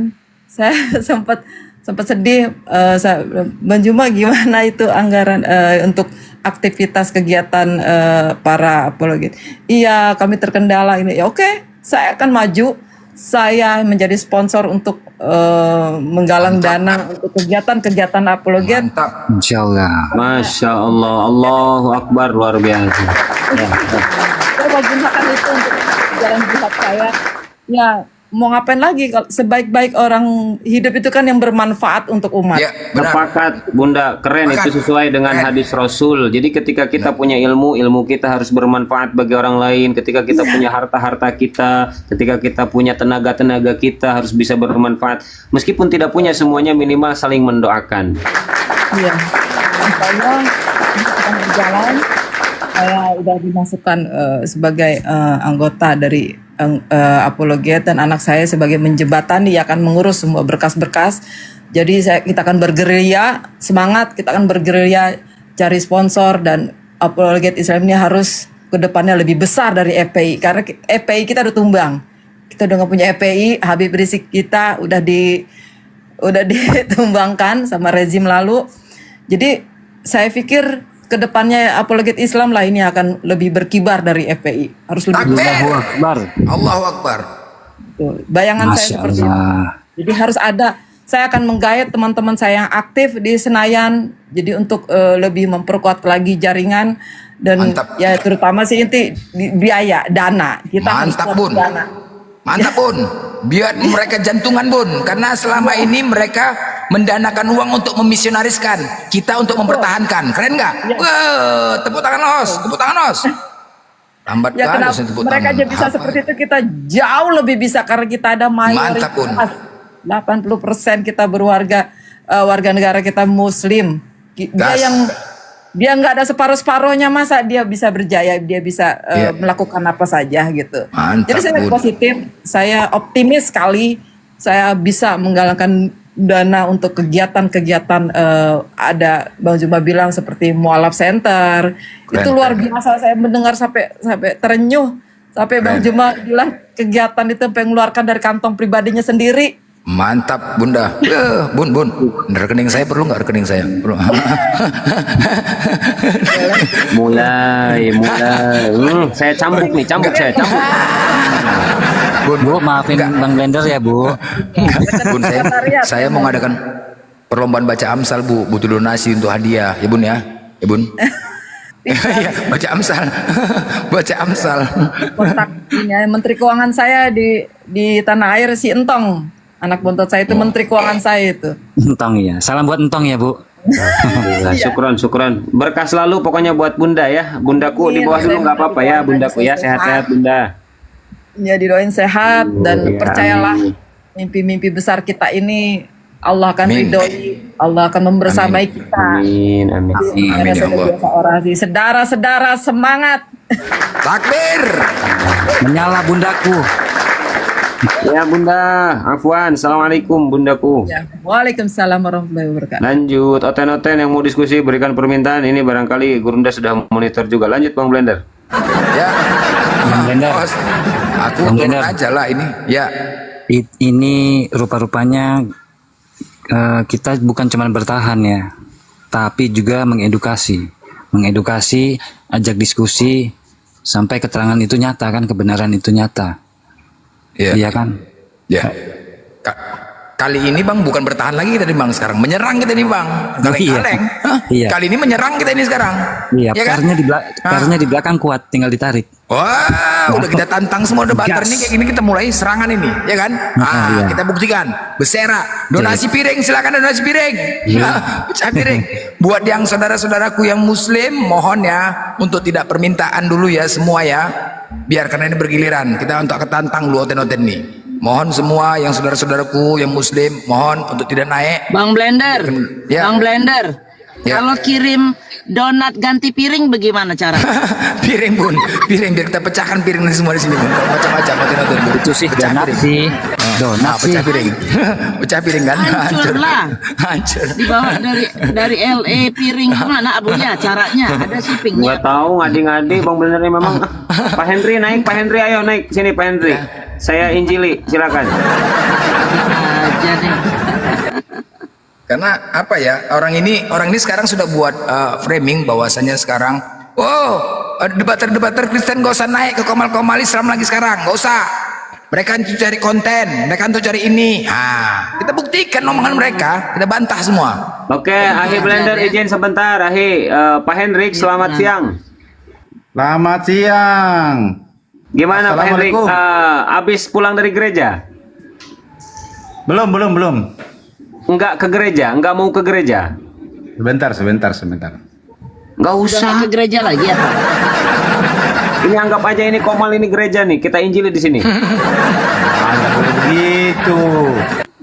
saya sempat sedih. Bang Juma, gimana itu anggaran untuk aktivitas kegiatan para apologet? Iya, kami terkendala ini. Ya oke, saya akan maju. Saya menjadi sponsor untuk menggalang dana untuk kegiatan-kegiatan apologet. Mantap. Insya Allah. Masya Allah, Allahu Akbar, luar biasa. Ya. Saya gunakan itu untuk jalan jihad saya. Ya, mau ngapain lagi? Kalau sebaik-baik orang hidup itu kan yang bermanfaat untuk umat. Ya, benar. Sepakat, Bunda, keren. Sepakat. Itu sesuai dengan Keren. hadis Rasul. Jadi ketika kita punya ilmu kita harus bermanfaat bagi orang lain. Ketika kita punya harta kita, ketika kita punya tenaga kita harus bisa bermanfaat. Meskipun tidak punya semuanya, minimal saling mendoakan. Iya. Saya akan berjalan. Saya udah dimasukkan sebagai anggota dari apologet, dan anak saya sebagai menjembatani akan mengurus semua berkas-berkas. Jadi kita akan bergerilya, semangat, kita akan bergerilya cari sponsor, dan apologet Islam ini harus kedepannya lebih besar dari FPI, karena FPI kita udah tumbang. Kita udah nggak punya FPI, Habib Rizik kita udah ditumbangkan sama rezim lalu. Jadi saya pikir kedepannya apologet Islam lah ini akan lebih berkibar dari FPI, harus lebih besar. Takbir. Akbar. Allahu Akbar. Tuh, bayangan saya Masya seperti itu. Allah. Jadi harus ada. Saya akan menggait teman-teman saya yang aktif di Senayan, jadi untuk lebih memperkuat lagi jaringan, dan Mantap. ya terutama sih inti biaya, dana. Kita harus Mantap, kuat Bun. dana. Mantap, Bun. Biar mereka jantungan, Bun. Karena selama ini mereka mendanakan uang untuk memisionariskan, kita untuk mempertahankan. Keren nggak? Wah, tepuk tangan Os, tepuk tangan Os. Lambat Ya kali kenapa saya tepuk mereka tangan. aja bisa Apa? seperti itu, kita jauh lebih bisa karena kita ada Mantap, Bun. mayoritas 80% kita berwarga warga negara kita Muslim. Gas. Dia nggak ada separuh-separuhnya, masa dia bisa berjaya, dia bisa Iya. melakukan apa saja gitu. Mantap, Jadi saya Bun. positif, saya optimis sekali saya bisa menggalangkan dana untuk kegiatan-kegiatan, ada Bang Juma bilang seperti Mualaf Center. Keren, Itu luar keren. biasa, saya mendengar sampai terenyuh, sampai Bang Keren. Juma bilang kegiatan itu sampai mengeluarkan dari kantong pribadinya sendiri. Mantap, Bunda. Bun. Rekening saya perlu nggak rekening saya? Perlu. Mulai. Saya cambuk saya cambuk. Bu, maafin Bang Blender ya, Bu. Bun, saya mau ngadakan perlombaan baca Amsal, Bu. Butuh donasi untuk hadiah, ya Bun ya. Ya Bun. Iya, baca Amsal. Baca Amsal. Kontak ini ya, Menteri Keuangan saya di tanah air, si Entong. Anak bontot saya itu Menteri Keuangan saya itu. Entong ya. Salam buat Entong ya, Bu. Syukron. Berkah selalu pokoknya buat Bunda ya. Bundaku di bawah dulu nggak apa-apa ya, Bundaku ya. Sehat-sehat, Bunda. Ya, didoain sehat, dan Iya, percayalah amin. mimpi-mimpi besar kita ini Allah akan Amin. ridhoi, Allah akan membersamai kita. Amin. Amin Karena ya saya Allah. biasa orasi. Sedara-sedara semangat. Takbir. Menyala bundaku. Ya Bunda, afwan. Assalamualaikum Bundaku. Ya. Waalaikumsalam warahmatullahi wabarakatuh. Lanjut, Oten-Oten yang mau diskusi berikan permintaan. Ini barangkali Gurunda sudah monitor juga. Lanjut Bang Blender. Ya. Bang Blender. Bos, aku Bang turun Blender. aja lah ini. Ya. Ini rupa-rupanya kita bukan cuma bertahan ya, tapi juga mengedukasi, ajak diskusi sampai keterangan itu nyata kan, kebenaran itu nyata. Ya. Iya kan? Ya. Kali ini Bang bukan bertahan lagi kita nih Bang, sekarang menyerang kita nih Bang. Kaleng-kaleng. Hah? Iya. Kali ini menyerang kita ini sekarang. Iya, Ya kan? PR-nya di belakang kuat, tinggal ditarik. Wah, udah kita tantang semua debater Gas. nih kayak gini, kita mulai serangan ini, ya kan? Iya. Kita buktikan. Bersera, donasi piring, silakan donasi piring. Iya. Pecah piring. Buat yang saudara-saudaraku yang muslim, mohon ya untuk tidak permintaan dulu ya semua ya. Biar karena ini bergiliran, kita untuk ketantang lu oten-oten nih. Mohon semua yang saudara-saudaraku yang muslim, mohon untuk tidak naik. Bang Blender, Ya. Bang Blender. Ya. Kalau kirim donat ganti piring bagaimana cara? Piring Bun, piring biar kita pecahkan piring ini semua di sini Bun. Macam-macam oten-oten. Itu sih Pecah donat piring. sih. Nah, Donat sih. pecah piring. Pecah piring kan? Hancur lah. Hancur. Dibawa dari LA piring kemana Abu ya caranya? Ada shippingnya. Nggak tahu ngadi-ngadi Bang Blender ini memang. Pak Henry naik, Pak Henry ayo naik sini Pak Henry. Saya Injili, silakan. aja nih. Karena apa ya, orang ini sekarang sudah buat framing bahwasanya sekarang, debater Kristen gak usah naik ke komal-komal Islam lagi sekarang, gak usah. Mereka untuk cari konten, mereka untuk cari ini. Kita buktikan omongan mereka, kita bantah semua. Oke, Ahi Blender izin sebentar. Ahi, Pak Hendrik, selamat siang. Selamat siang. Gimana Pak Hendrik? Abis pulang dari gereja? Belum. Enggak ke gereja, enggak mau ke gereja. Sebentar. Enggak usah. Udah ke gereja lagi ya Pak? Ini anggap aja ini Komal, ini gereja nih. Kita injili di sini. Nggak boleh begitu.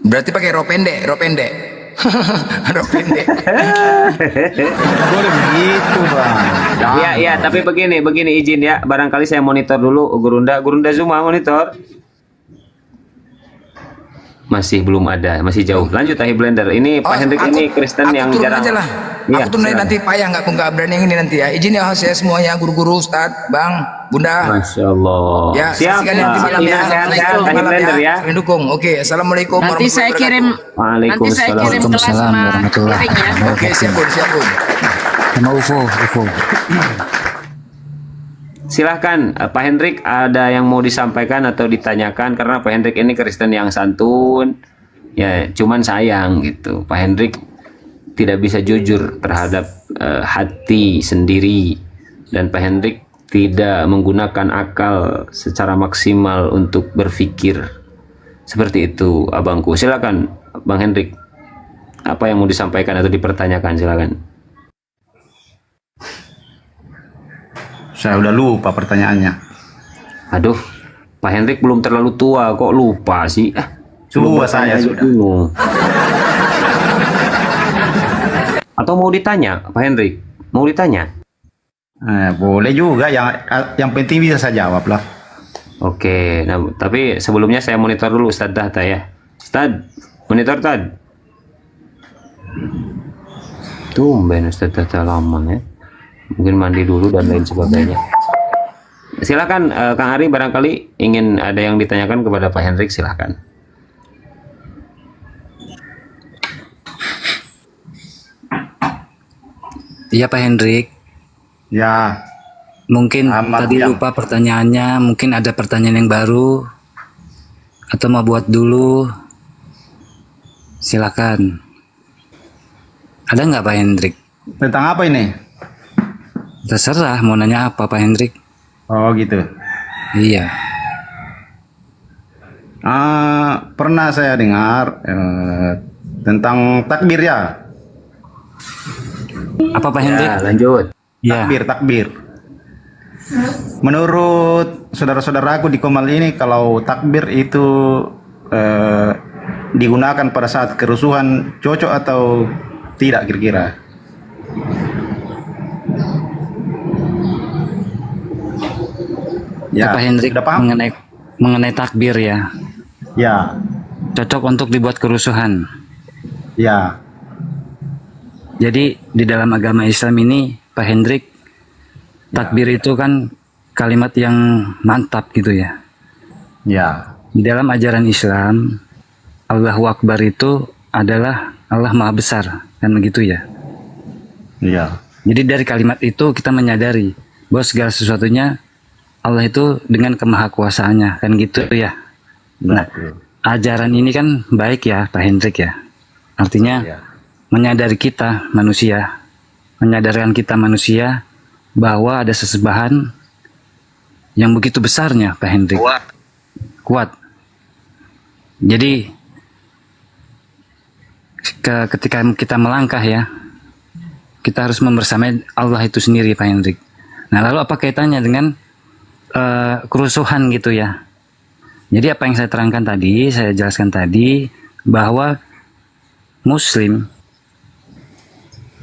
Berarti pakai rok pendek. Rok pendek. Nggak boleh begitu, Bang. Iya, tapi begini izin ya. Barangkali saya monitor dulu Gurunda Zuma monitor. Masih belum ada, masih jauh. Lanjut Ahi Blender. Ini Pak Hendrik ini Kristen yang turun jarang. aja lah. Iya, Aku tuh nanti payah nggak berani yang ini nanti ya. Izin ya saya semuanya, guru-guru, Ustadz, Bang, Bunda. Masya Allah. Ya, Siap. saksikan nanti malam ya. Sehat-sehat Ahi Malam Blender ya. Saling dukung. Oke, assalamualaikum Nanti saya kirim Waalaikumsalam. kelas sama warahmatullahi piring ya. Oke, siap Bun. Sama UFO. Silahkan Pak Hendrik, ada yang mau disampaikan atau ditanyakan, karena Pak Hendrik ini Kristen yang santun ya, cuman sayang gitu Pak Hendrik tidak bisa jujur terhadap hati sendiri, dan Pak Hendrik tidak menggunakan akal secara maksimal untuk berpikir seperti itu. Abangku, silakan Bang Hendrik, apa yang mau disampaikan atau dipertanyakan, silakan. Saya udah lupa pertanyaannya. Aduh, Pak Hendrik belum terlalu tua kok lupa sih. Tua saya sudah. Bingung. Atau mau ditanya, Pak Hendrik? Mau ditanya? Boleh juga, yang penting bisa saya jawab lah. Oke, nah, tapi sebelumnya saya monitor dulu Ustadz Data ya. Ustadz, monitor Tad. Tumben Ustadz Data lama ya. Mungkin mandi dulu dan lain sebagainya. Silakan Kang Ari, barangkali ingin ada yang ditanyakan kepada Pak Hendrik, silakan. Iya Pak Hendrik. Ya. Mungkin Selamat tadi siang. lupa pertanyaannya, mungkin ada pertanyaan yang baru atau mau buat dulu. Silakan. Ada nggak Pak Hendrik? Tentang apa ini? Terserah mau nanya apa Pak Hendrik. Oh gitu. Iya. Pernah saya dengar tentang takbir ya. Apa Pak Hendrik? Ya, lanjut. Ya. Takbir. Menurut saudara-saudaraku di Komal ini, kalau takbir itu digunakan pada saat kerusuhan, cocok atau tidak kira-kira? Ya, Pak Hendrik sudah paham? mengenai takbir ya. Ya, Cocok untuk dibuat kerusuhan. ya, Jadi di dalam agama Islam ini Pak Hendrik, takbir itu kan kalimat yang mantap gitu ya. ya, Di dalam ajaran Islam, Allahu Akbar itu adalah Allah Maha Besar, kan begitu ya. ya, Jadi dari kalimat itu kita menyadari bahwa segala sesuatunya Allah itu dengan kemahakuasaannya, kan gitu ya. Nah, ajaran ini kan baik ya Pak Hendrik ya. Artinya ya, menyadari kita manusia, menyadarkan kita manusia bahwa ada sesembahan yang begitu besarnya Pak Hendrik. Kuat. Jadi ketika kita melangkah ya, kita harus membersamai Allah itu sendiri Pak Hendrik. Nah lalu apa kaitannya dengan kerusuhan gitu ya? Jadi apa yang saya terangkan tadi, saya jelaskan tadi bahwa Muslim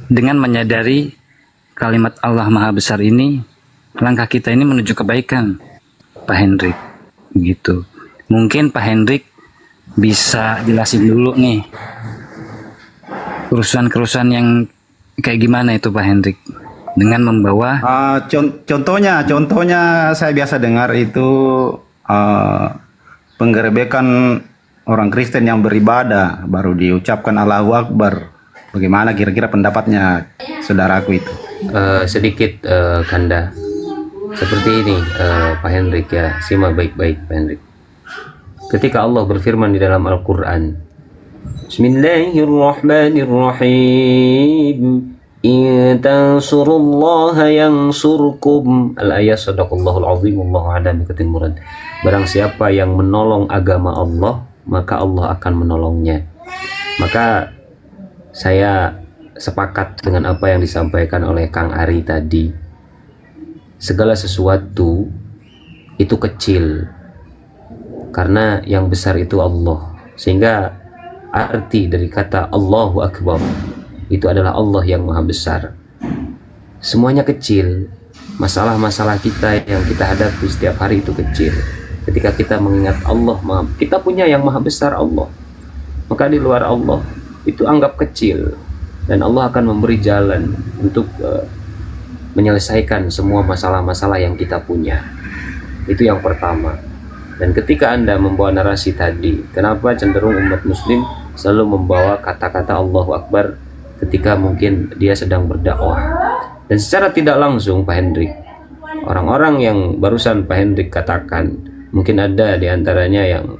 dengan menyadari kalimat Allah Maha Besar ini, langkah kita ini menuju kebaikan Pak Hendrik. Gitu. Mungkin Pak Hendrik bisa jelasin dulu nih kerusuhan-kerusuhan yang kayak gimana itu Pak Hendrik dengan membawa contohnya saya biasa dengar itu penggerebekan orang Kristen yang beribadah baru diucapkan Allahu Akbar. Bagaimana kira-kira pendapatnya saudaraku itu? Sedikit Kanda, seperti ini Pak Hendrik ya, simak baik-baik Pak Hendrik. Ketika Allah berfirman di dalam Al-Quran, Bismillahirrahmanirrahim, in tansurullaha yansurkum, al-ayat, sadaqallahul azim, wallahu a'lam bishawab murad. Barang siapa yang menolong agama Allah, maka Allah akan menolongnya. Maka saya sepakat dengan apa yang disampaikan oleh Kang Ari tadi. Segala sesuatu itu kecil karena yang besar itu Allah. Sehingga arti dari kata Allahu Akbar itu adalah Allah yang maha besar. Semuanya kecil. Masalah-masalah kita yang kita hadapi setiap hari itu kecil. Ketika kita mengingat Allah, kita punya yang maha besar Allah. Maka di luar Allah itu anggap kecil. Dan Allah akan memberi jalan untuk menyelesaikan semua masalah-masalah yang kita punya. Itu yang pertama. Dan ketika Anda membawa narasi tadi, kenapa cenderung umat muslim selalu membawa kata-kata Allahu Akbar ketika mungkin dia sedang berdakwah? Dan secara tidak langsung Pak Hendrik, orang-orang yang barusan Pak Hendrik katakan, mungkin ada di antaranya yang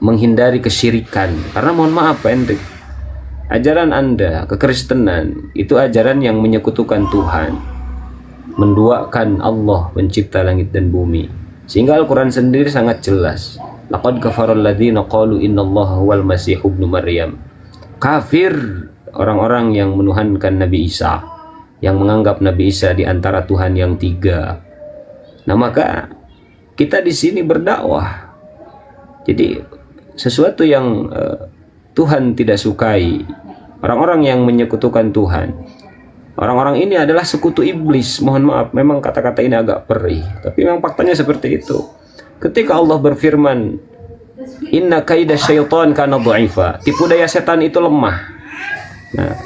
menghindari kesyirikan. Karena mohon maaf Pak Hendrik, ajaran Anda, kekristenan, itu ajaran yang menyekutukan Tuhan, menduakan Allah pencipta langit dan bumi. Sehingga Al-Quran sendiri sangat jelas, laqad kafaral ladzina qalu innallaha huwal masih ibnu Maryam. Kafir orang-orang yang menuhankan Nabi Isa, yang menganggap Nabi Isa di antara Tuhan yang tiga. Nah maka kita di sini berdakwah. Jadi sesuatu yang Tuhan tidak sukai, orang-orang yang menyekutukan Tuhan, orang-orang ini adalah sekutu iblis. Mohon maaf, memang kata-kata ini agak perih, tapi memang faktanya seperti itu. Ketika Allah berfirman, inna kaida syaitan kana dha'ifa, tipu daya setan itu lemah. Nah,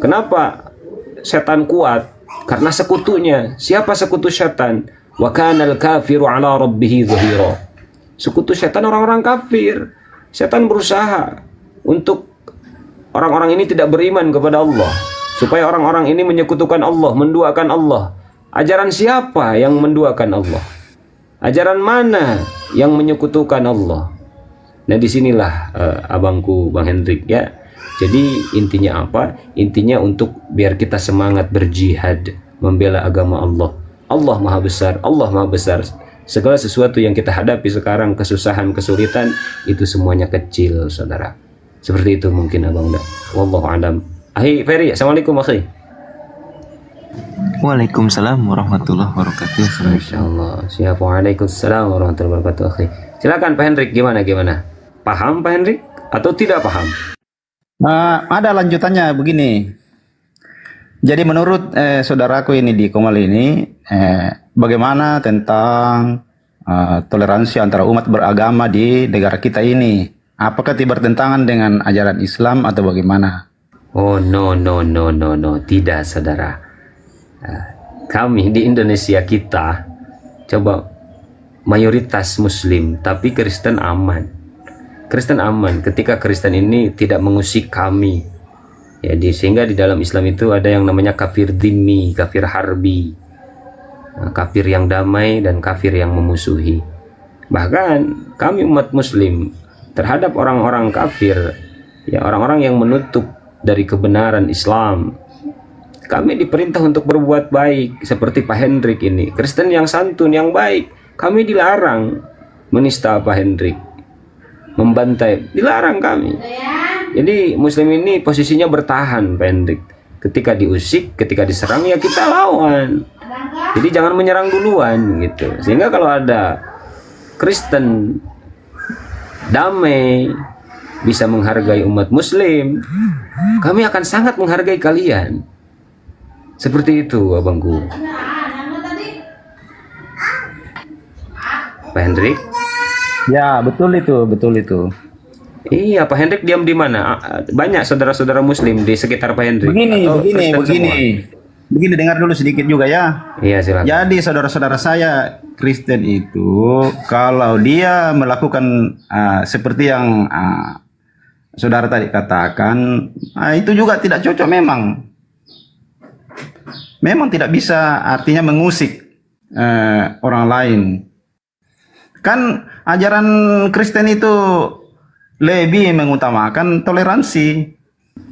kenapa setan kuat? Karena sekutunya. Siapa sekutu setan? Wa kanal kafiru ala rabbih dhahira. Sekutu setan orang-orang kafir. Setan berusaha untuk orang-orang ini tidak beriman kepada Allah, supaya orang-orang ini menyekutukan Allah, menduakan Allah. Ajaran siapa yang menduakan Allah? Ajaran mana yang menyekutukan Allah? Nah disinilah abangku Bang Hendrik ya. Jadi intinya apa? Intinya untuk biar kita semangat berjihad, membela agama Allah. Allah maha besar, Allah maha besar. Segala sesuatu yang kita hadapi sekarang, kesusahan, kesulitan, itu semuanya kecil, saudara. Seperti itu mungkin abang dah. Wallahu a'lam. Ahi Ferry, assalamualaikum akhi. Waalaikumsalam warahmatullahi wabarakatuh. Insyaallah. Siap. Waalaikumsalam warahmatullahi wabarakatuh akhi. Silakan Pak Hendrik, gimana? Paham Pak Hendrik atau tidak paham? Ada lanjutannya begini. Jadi menurut saudaraku ini di Komal ini, bagaimana tentang toleransi antara umat beragama di negara kita ini? Apakah tidak bertentangan dengan ajaran Islam atau bagaimana? Oh no, tidak saudara. Kami di Indonesia kita coba mayoritas Muslim, tapi Kristen aman. Kristen aman ketika Kristen ini tidak mengusik kami. Jadi sehingga di dalam Islam itu ada yang namanya kafir dhimmi, kafir harbi, kafir yang damai dan kafir yang memusuhi. Bahkan kami umat Muslim terhadap orang-orang kafir, ya orang-orang yang menutup dari kebenaran Islam, kami diperintah untuk berbuat baik. Seperti Pak Hendrik ini, Kristen yang santun, yang baik, kami dilarang menista Pak Hendrik, membantai, dilarang kami. Jadi Muslim ini posisinya bertahan Pak Hendrik. Ketika diusik, ketika diserang, ya kita lawan. Jadi jangan menyerang duluan gitu. Sehingga kalau ada Kristen damai, bisa menghargai umat Muslim, kami akan sangat menghargai kalian. Seperti itu abangku. Pak Hendrik? Ya, betul itu. Iya, Pak Hendrik diam di mana? Banyak saudara-saudara Muslim di sekitar Pak Hendrik. Begini. begini, dengar dulu sedikit juga ya. Iya, silakan. Jadi saudara-saudara saya Kristen itu kalau dia melakukan seperti yang saudara tadi katakan, itu juga tidak cocok memang. Memang tidak bisa artinya mengusik orang lain. Kan ajaran Kristen itu lebih mengutamakan toleransi.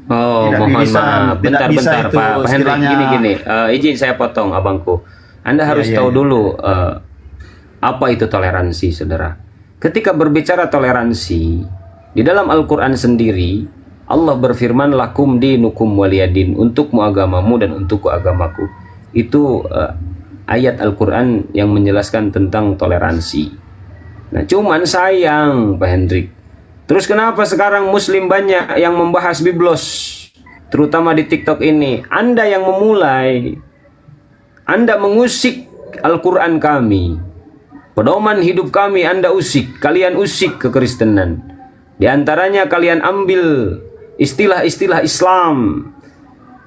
Oh, Tidak mohon bisa- maaf. tidak bisa Bentar, itu Pak Hendrik. istilahnya- Gini. Izin saya potong, abangku. Anda harus iya, tahu iya. dulu apa itu toleransi, saudara. Ketika berbicara toleransi, di dalam Al-Quran sendiri, Allah berfirman, lakum dinukum waliyadin, untukmu agamamu dan untukku agamaku. Itu ayat Al-Quran yang menjelaskan tentang toleransi. Nah, cuman sayang, Pak Hendrik. Terus kenapa sekarang Muslim banyak yang membahas biblos, terutama di TikTok ini? Anda yang memulai, Anda mengusik Al-Quran kami, pedoman hidup kami Anda usik, kalian usik kekristenan. Di antaranya kalian ambil istilah-istilah Islam,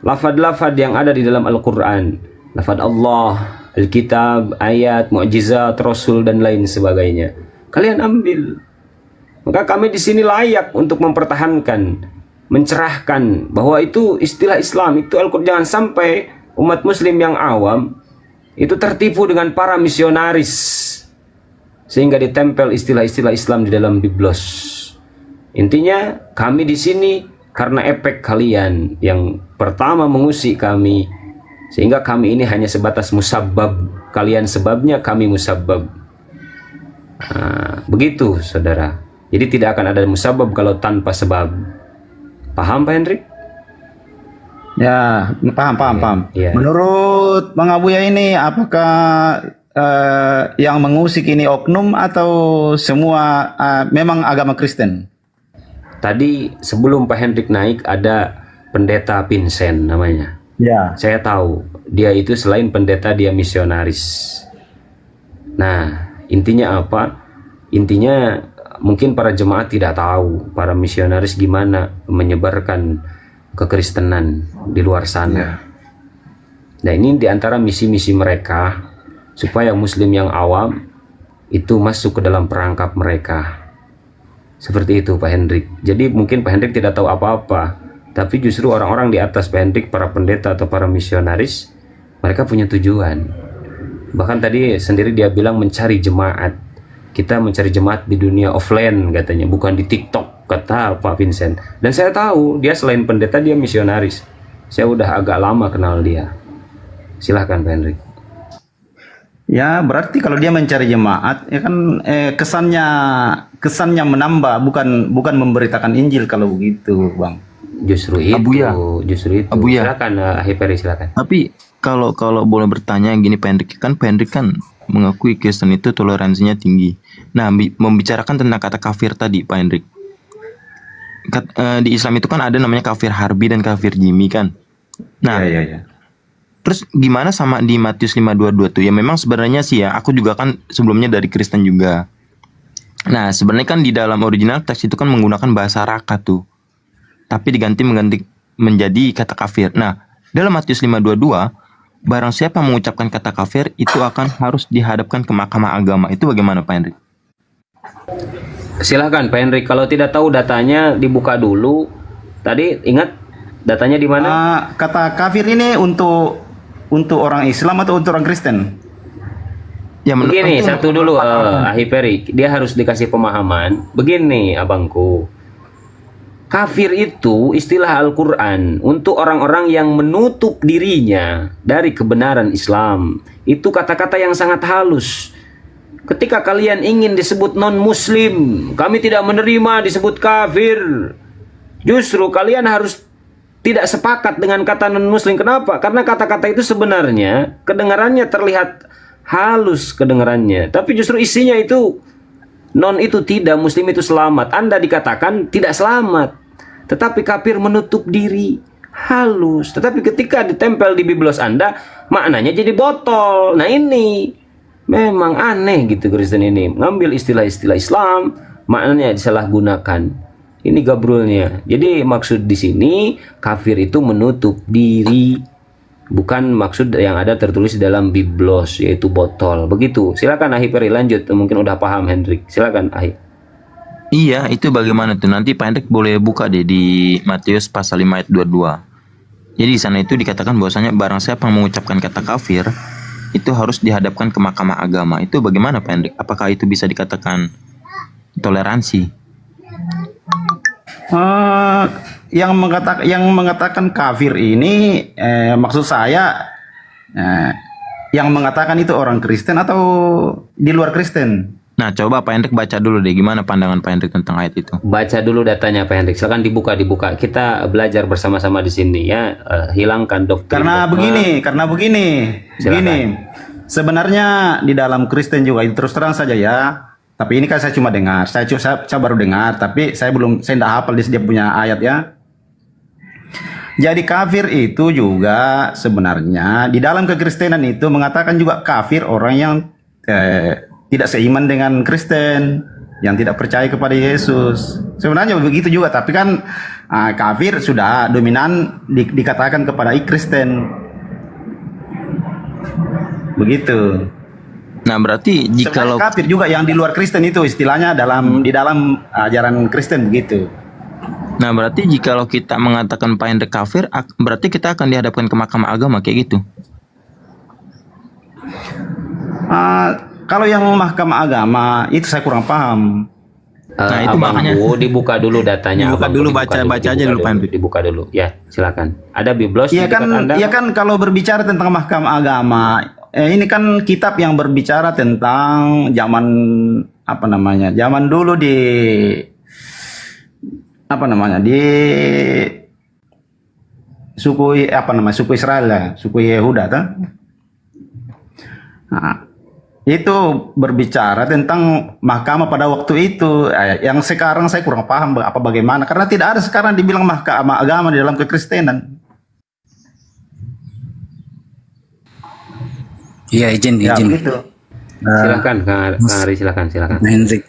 lafad-lafad yang ada di dalam Al-Quran, lafad Allah, Alkitab, ayat, mukjizat, Rasul dan lain sebagainya. Kalian ambil. Maka kami di sini layak untuk mempertahankan, mencerahkan bahwa itu istilah Islam, itu Al-Quran. Jangan sampai umat Muslim yang awam itu tertipu dengan para misionaris sehingga ditempel istilah-istilah Islam di dalam biblos. Intinya kami di sini karena efek kalian yang pertama mengusik kami, sehingga kami ini hanya sebatas musabbab. Kalian sebabnya, kami musabbab. Begitu, saudara. Jadi tidak akan ada musabab kalau tanpa sebab. Paham, Pak Hendrik? Ya, paham. Iya. Menurut Bang Abuya ini, apakah yang mengusik ini oknum atau semua memang agama Kristen? Tadi sebelum Pak Hendrik naik ada pendeta Vincent namanya. Ya. Saya tahu dia itu selain pendeta dia misionaris. Nah, intinya apa? Intinya mungkin para jemaat tidak tahu para misionaris gimana menyebarkan kekristenan di luar sana. Nah, ini diantara misi-misi mereka supaya Muslim yang awam itu masuk ke dalam perangkap mereka. Seperti itu, Pak Hendrik. Jadi mungkin Pak Hendrik tidak tahu apa-apa, tapi justru orang-orang di atas Pak Hendrik, para pendeta atau para misionaris, mereka punya tujuan. Bahkan tadi sendiri dia bilang mencari jemaat. Kita mencari jemaat di dunia offline katanya, bukan di TikTok, kata Pak Vincent. Dan saya tahu dia selain pendeta dia misionaris. Saya udah agak lama kenal dia. Silahkan Pak Hendrik. Ya, berarti kalau dia mencari jemaat, ya kan kesannya menambah, bukan memberitakan Injil kalau begitu, Bang. Justru itu. Abuya. Silakan, Hiperi, silakan. Tapi kalau boleh bertanya gini, Pak Hendrik kan mengakui Kristen itu toleransinya tinggi. Nah, membicarakan tentang kata kafir tadi, Pak Hendrik. Di Islam itu kan ada namanya kafir harbi dan kafir jimi kan. Nah, ya. terus gimana sama di Matius 5:22 tuh? Ya memang sebenarnya sih ya, aku juga kan sebelumnya dari Kristen juga. Nah, sebenarnya kan di dalam original teks itu kan menggunakan bahasa Raka tuh. Tapi diganti menjadi kata kafir. Nah, dalam Matius 5:22, barang siapa mengucapkan kata kafir itu akan harus dihadapkan ke mahkamah agama. Itu bagaimana, Pak Hendrik? Silahkan Pak Hendrik. Kalau tidak tahu datanya dibuka dulu. Tadi ingat datanya di mana? Kata kafir ini untuk orang Islam atau untuk orang Kristen? Ya, Begini, satu dulu, Hiperi. Dia harus dikasih pemahaman. Begini, abangku. Kafir itu istilah Al-Quran untuk orang-orang yang menutup dirinya dari kebenaran Islam. Itu kata-kata yang sangat halus. Ketika kalian ingin disebut non-muslim, kami tidak menerima disebut kafir. Justru kalian harus tidak sepakat dengan kata non-muslim. Kenapa? Karena kata-kata itu sebenarnya kedengarannya terlihat halus kedengarannya. Tapi justru isinya itu non itu tidak, muslim itu selamat. Anda dikatakan tidak selamat. Tetapi kafir menutup diri, halus. Tetapi ketika ditempel di biblos Anda, maknanya jadi botol. Nah ini memang aneh gitu Kristen ini. Ngambil istilah-istilah Islam, maknanya disalahgunakan. Ini gabrulnya. Jadi maksud di sini kafir itu menutup diri. bukan maksud yang ada tertulis dalam biblos, yaitu botol. Begitu. Silakan Ahi Peri lanjut. Mungkin udah paham Hendrik. Silakan Ahi. Iya, itu bagaimana tuh? Nanti Pak Hendrik boleh buka deh di Matius pasal 5 ayat 22. Jadi di sana itu dikatakan bahwasanya barang siapa yang mengucapkan kata kafir itu harus dihadapkan ke mahkamah agama. Itu bagaimana Pak Hendrik? Apakah itu bisa dikatakan toleransi? Yang mengatakan kafir ini maksud saya yang mengatakan itu orang Kristen atau di luar Kristen? Nah, coba Pak Hendrik baca dulu deh gimana pandangan Pak Hendrik tentang ayat itu. Baca dulu datanya Pak Hendrik. Silakan dibuka. Kita belajar bersama-sama di sini ya. Hilangkan doktrin. Karena begini. Sebenarnya di dalam Kristen juga itu terus terang saja ya. Tapi ini kan saya cuma dengar. Saya baru dengar, tapi saya tidak hafal dia punya ayat ya. Jadi kafir itu juga sebenarnya di dalam kekristenan itu mengatakan juga kafir orang yang tidak seiman dengan Kristen, yang tidak percaya kepada Yesus. Sebenarnya begitu juga, tapi kan kafir sudah dominan dikatakan kepada Kristen. Begitu. Nah, berarti jikalau kafir juga yang di luar Kristen itu istilahnya di dalam ajaran Kristen begitu. Nah, berarti jikalau kita mengatakan Pak Hendrik kafir, berarti kita akan dihadapkan ke mahkamah agama kayak gitu. Kalau yang mahkamah agama itu saya kurang paham. Nah, itu makanya dibuka dulu datanya. Dibuka dulu, baca aja dulu Pak Hendrik. Dibuka dulu. Ya, silakan. Ada biblos Iya kan kalau berbicara tentang mahkamah agama, ini kan kitab yang berbicara tentang zaman dulu di suku Israel ya, suku Yehuda kan. Nah, itu berbicara tentang mahkamah pada waktu itu. Yang sekarang saya kurang paham bagaimana, karena tidak ada sekarang dibilang mahkamah agama di dalam kekristenan. Iya, izin. Silakan Kang Ari, silakan. Pak Hendrik.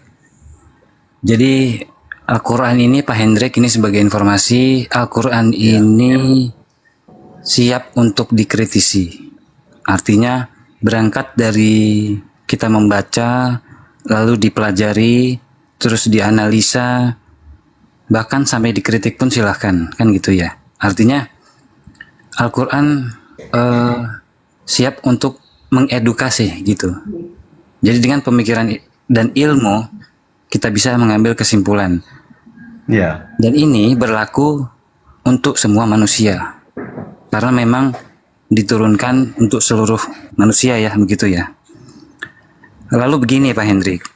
Jadi Al-Quran ini Pak Hendrik, ini sebagai informasi, Al-Quran ini siap untuk dikritisi. Artinya berangkat dari kita membaca, lalu dipelajari, terus dianalisa, bahkan sampai dikritik pun silahkan, kan gitu ya. Artinya Al-Quran siap untuk mengedukasi gitu. Jadi dengan pemikiran dan ilmu kita bisa mengambil kesimpulan. Ya. Dan ini berlaku untuk semua manusia, karena memang diturunkan untuk seluruh manusia ya, begitu ya. Lalu begini Pak Hendrik,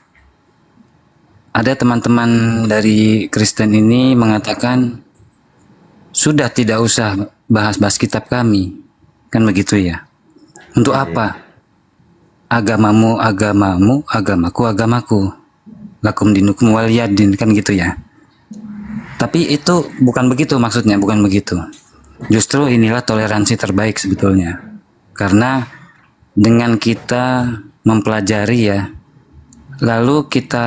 ada teman-teman dari Kristen ini mengatakan sudah tidak usah bahas-bahas kitab kami, kan begitu ya. Untuk apa? Agamamu agamamu, agamaku agamaku, lakum dinukum waliyadin, kan gitu ya. Tapi itu bukan begitu maksudnya, bukan begitu. Justru inilah toleransi terbaik sebetulnya. Karena dengan kita mempelajari ya, lalu kita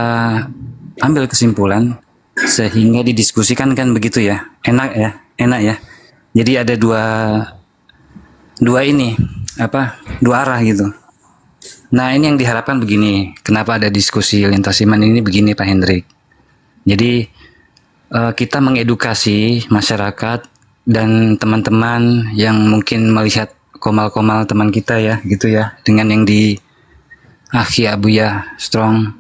ambil kesimpulan sehingga didiskusikan, kan begitu ya. Enak ya. Jadi ada dua arah gitu. Nah, ini yang diharapkan begini. Kenapa ada diskusi lintas iman ini begini Pak Hendrik. Jadi kita mengedukasi masyarakat dan teman-teman yang mungkin melihat komal-komal teman kita ya, gitu ya, dengan yang di Akhi Abuya Strong.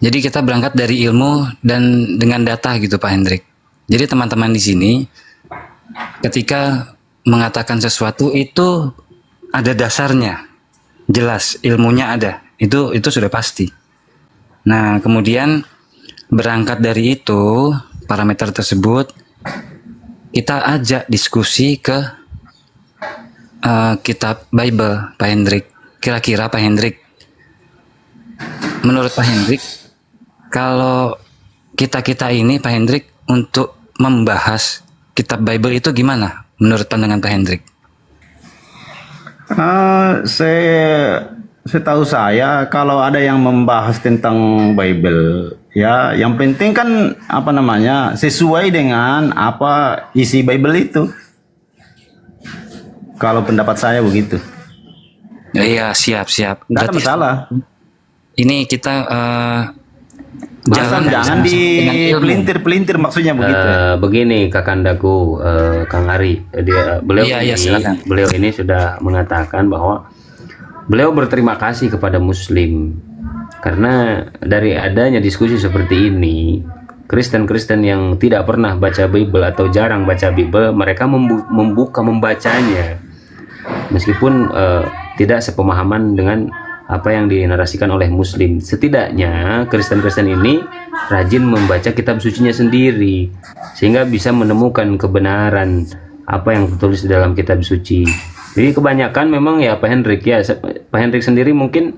Jadi kita berangkat dari ilmu dan dengan data gitu Pak Hendrik. Jadi teman-teman di sini ketika mengatakan sesuatu itu ada dasarnya, jelas ilmunya ada, itu sudah pasti. Nah, kemudian berangkat dari itu, parameter tersebut kita ajak diskusi ke kitab Bible Pak Hendrik. Kira-kira Pak Hendrik, menurut Pak Hendrik, kalau kita ini Pak Hendrik untuk membahas kitab Bible itu gimana menurut pandangan Pak Hendrik? Setahu saya kalau ada yang membahas tentang Bible ya, yang penting kan sesuai dengan apa isi Bible itu. Kalau pendapat saya begitu. Iya, siap. Nggak ada Berarti masalah. ini kita Asal jangan dengan ilmu. dipelintir-pelintir maksudnya begitu. Begini Kakandaku, Kang Ari, Iya, silakan. beliau ini sudah mengatakan bahwa beliau berterima kasih kepada Muslim karena dari adanya diskusi seperti ini, Kristen-Kristen yang tidak pernah baca Bible atau jarang baca Bible, mereka membuka membacanya, meskipun tidak sepemahaman dengan apa yang dinarasikan oleh Muslim. Setidaknya Kristen-Kristen ini rajin membaca kitab sucinya sendiri sehingga bisa menemukan kebenaran apa yang tertulis di dalam kitab suci. Jadi kebanyakan memang ya Pak Hendrik ya, Pak Hendrik sendiri mungkin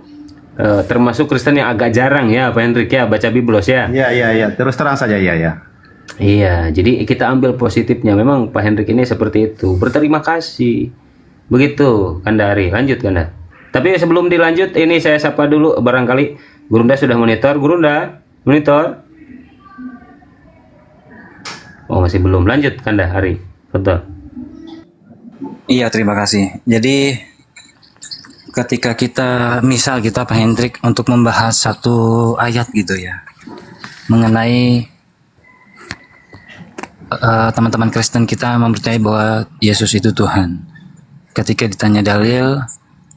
termasuk Kristen yang agak jarang ya Pak Hendrik ya baca Biblos ya. Iya. Terus terang saja ya. Iya, jadi kita ambil positifnya. Memang Pak Hendrik ini seperti itu. Berterima kasih. Begitu, Kandari. Lanjut, Kanda. Tapi sebelum dilanjut, ini saya sapa dulu. Barangkali Gurunda sudah monitor. Gurunda, monitor. Oh, masih belum. Lanjut, Kanda, Hari. Betul. Iya, terima kasih. Jadi ketika kita Pak Hendrik untuk membahas satu ayat gitu ya, mengenai teman-teman Kristen kita mempercayai bahwa Yesus itu Tuhan. Ketika ditanya dalil,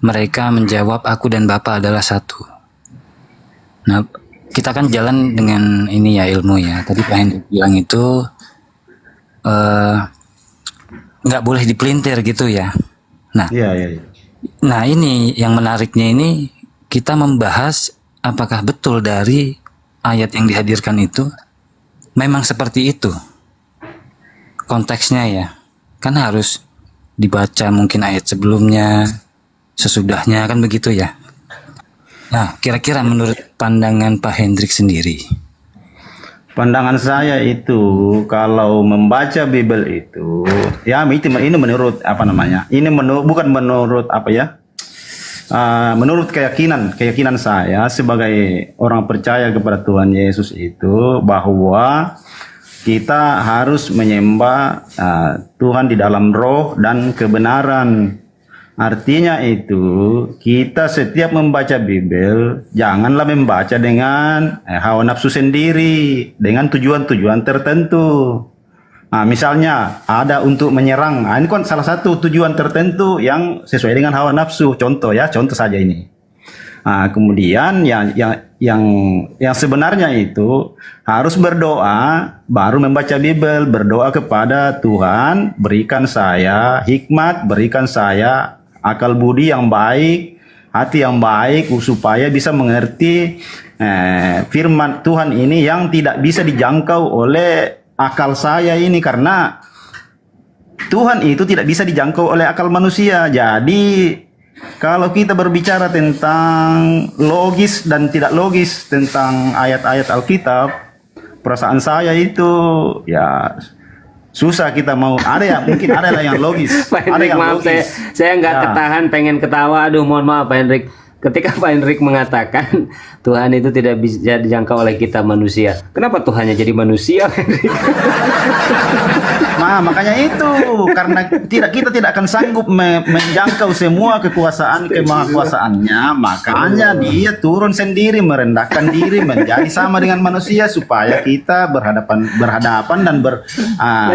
mereka menjawab aku dan Bapa adalah satu. Nah, kita kan jalan dengan ini ya, ilmu ya. Tadi Pak Hendrik bilang itu nggak boleh dipelintir gitu ya. Nah, Iya. nah ini yang menariknya ini kita membahas apakah betul dari ayat yang dihadirkan itu memang seperti itu konteksnya ya. Kan harus dibaca mungkin ayat sebelumnya, sesudahnya, kan begitu ya. Nah, kira-kira menurut pandangan Pak Hendrik sendiri, Pandangan saya itu kalau membaca Bible itu ya ini menurut apa namanya? Ini bukan menurut apa ya? Menurut keyakinan saya sebagai orang percaya kepada Tuhan Yesus itu bahwa kita harus menyembah Tuhan di dalam roh dan kebenaran. Artinya itu kita setiap membaca Bible janganlah membaca dengan hawa nafsu sendiri, dengan tujuan-tujuan tertentu. Nah, misalnya ada untuk menyerang. Nah, ini kan salah satu tujuan tertentu yang sesuai dengan hawa nafsu. Contoh saja ini. Nah, kemudian yang sebenarnya itu harus berdoa baru membaca Bible, berdoa kepada Tuhan, berikan saya hikmat, berikan saya akal budi yang baik, hati yang baik supaya bisa mengerti firman Tuhan ini yang tidak bisa dijangkau oleh akal saya ini, karena Tuhan itu tidak bisa dijangkau oleh akal manusia. Jadi kalau kita berbicara tentang logis dan tidak logis tentang ayat-ayat Alkitab, perasaan saya itu ya susah kita mau mungkin ada yang logis. Pak Ada Hendrik, yang maaf logis. saya nggak Ya. ketahan pengen ketawa. Aduh, mohon maaf Pak Hendrik. Ketika Pak Hendrik mengatakan Tuhan itu tidak bisa dijangkau oleh kita manusia, kenapa Tuhannya jadi manusia? Nah, makanya itu karena kita tidak akan sanggup menjangkau semua kemahakuasaannya, makanya dia turun sendiri, merendahkan diri menjadi sama dengan manusia supaya kita berhadapan dan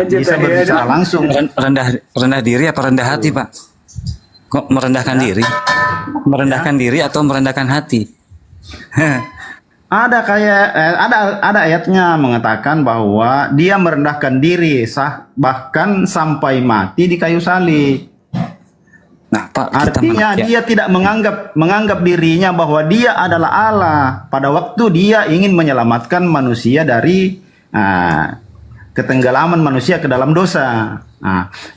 bisa berbicara langsung. rendah diri apa rendah hati, Pak? Kok merendahkan diri? Merendahkan diri atau merendahkan hati? Ada ayatnya mengatakan bahwa dia merendahkan diri bahkan sampai mati di kayu salib. Nah, Pak, Artinya dia tidak menganggap dirinya bahwa dia adalah Allah pada waktu dia ingin menyelamatkan manusia dari ketenggelaman manusia ke dalam dosa.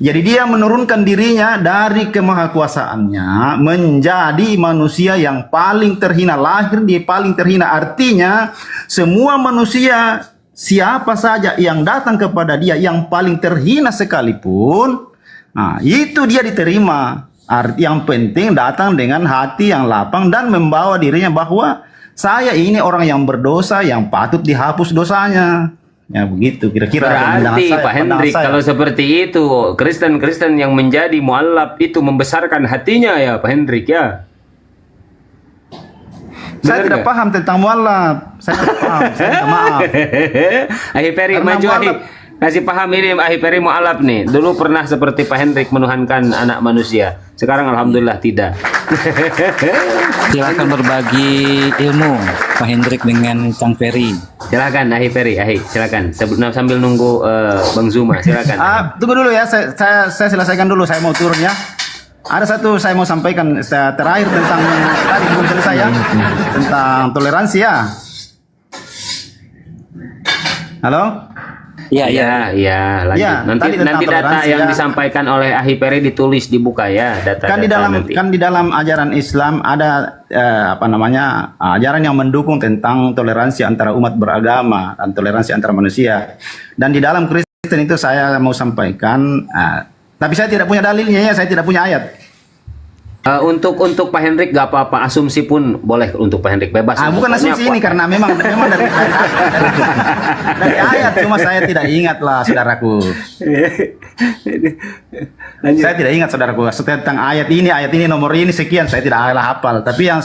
Jadi dia menurunkan dirinya dari kemahakuasaannya menjadi manusia yang paling terhina, lahir di paling terhina. Artinya semua manusia siapa saja yang datang kepada dia yang paling terhina sekalipun, itu dia diterima. Yang penting datang dengan hati yang lapang dan membawa dirinya bahwa saya ini orang yang berdosa yang patut dihapus dosanya. Ya begitu kira-kira pandangan Berarti saya, Pak pandangan Hendrik saya. kalau seperti itu Kristen-Kristen yang menjadi mualaf itu membesarkan hatinya ya Pak Hendrik ya. Saya Benar tidak nggak? paham tentang mualaf. Saya tidak paham. Saya minta maaf. Ahi Peri Karena maju Ahi. mualaf- Kasih paham ini Ahi Peri mualaf nih. Dulu pernah seperti Pak Hendrik menuhankan anak manusia. Sekarang alhamdulillah tidak. Silakan berbagi ilmu Pak Hendrik dengan Kang Ferry. Silakan Ahi Peri, Ahi silakan. Sambil nunggu Bang Zuma, silakan. Tunggu dulu ya, saya selesaikan dulu. Saya mau turun ya. Ada satu saya mau sampaikan terakhir tentang tadi belum selesai ya, tentang toleransi ya. Halo? Iya, lanjut. Ya, nanti tadi tentang nanti data toleransi yang ya. disampaikan oleh Ahi Peri ditulis dibuka ya, data. Kan di dalam ajaran Islam ada ajaran yang mendukung tentang toleransi antara umat beragama dan toleransi antara manusia. Dan di dalam Kristen itu saya mau sampaikan, tapi saya tidak punya dalilnya ya, saya tidak punya ayat. Untuk Pak Hendrik gak apa-apa, asumsi pun boleh untuk Pak Hendrik bebas. Bukan Pokoknya asumsi ini karena memang dari ayat, cuma saya tidak ingat lah saudaraku. Saya tidak ingat saudaraku tentang ayat ini nomor ini sekian, saya tidak hafal. Tapi yang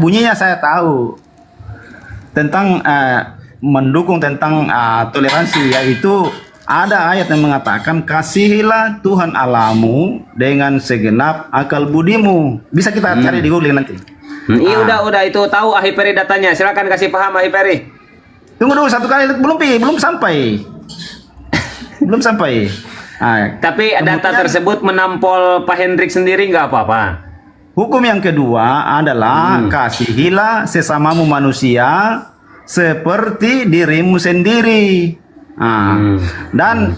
bunyinya saya tahu tentang mendukung tentang toleransi, yaitu ada ayat yang mengatakan kasihilah Tuhan Allahmu dengan segenap akal budimu. Bisa kita cari di Google nanti. Iya udah itu tahu Ahi Peri datanya. Silakan kasih paham Ahi Peri. Tunggu dulu satu kali belum sampai. Belum sampai. Tapi data tersebut menampol Pak Hendrik sendiri nggak apa-apa. Hukum yang kedua adalah kasihilah sesamamu manusia seperti dirimu sendiri. Dan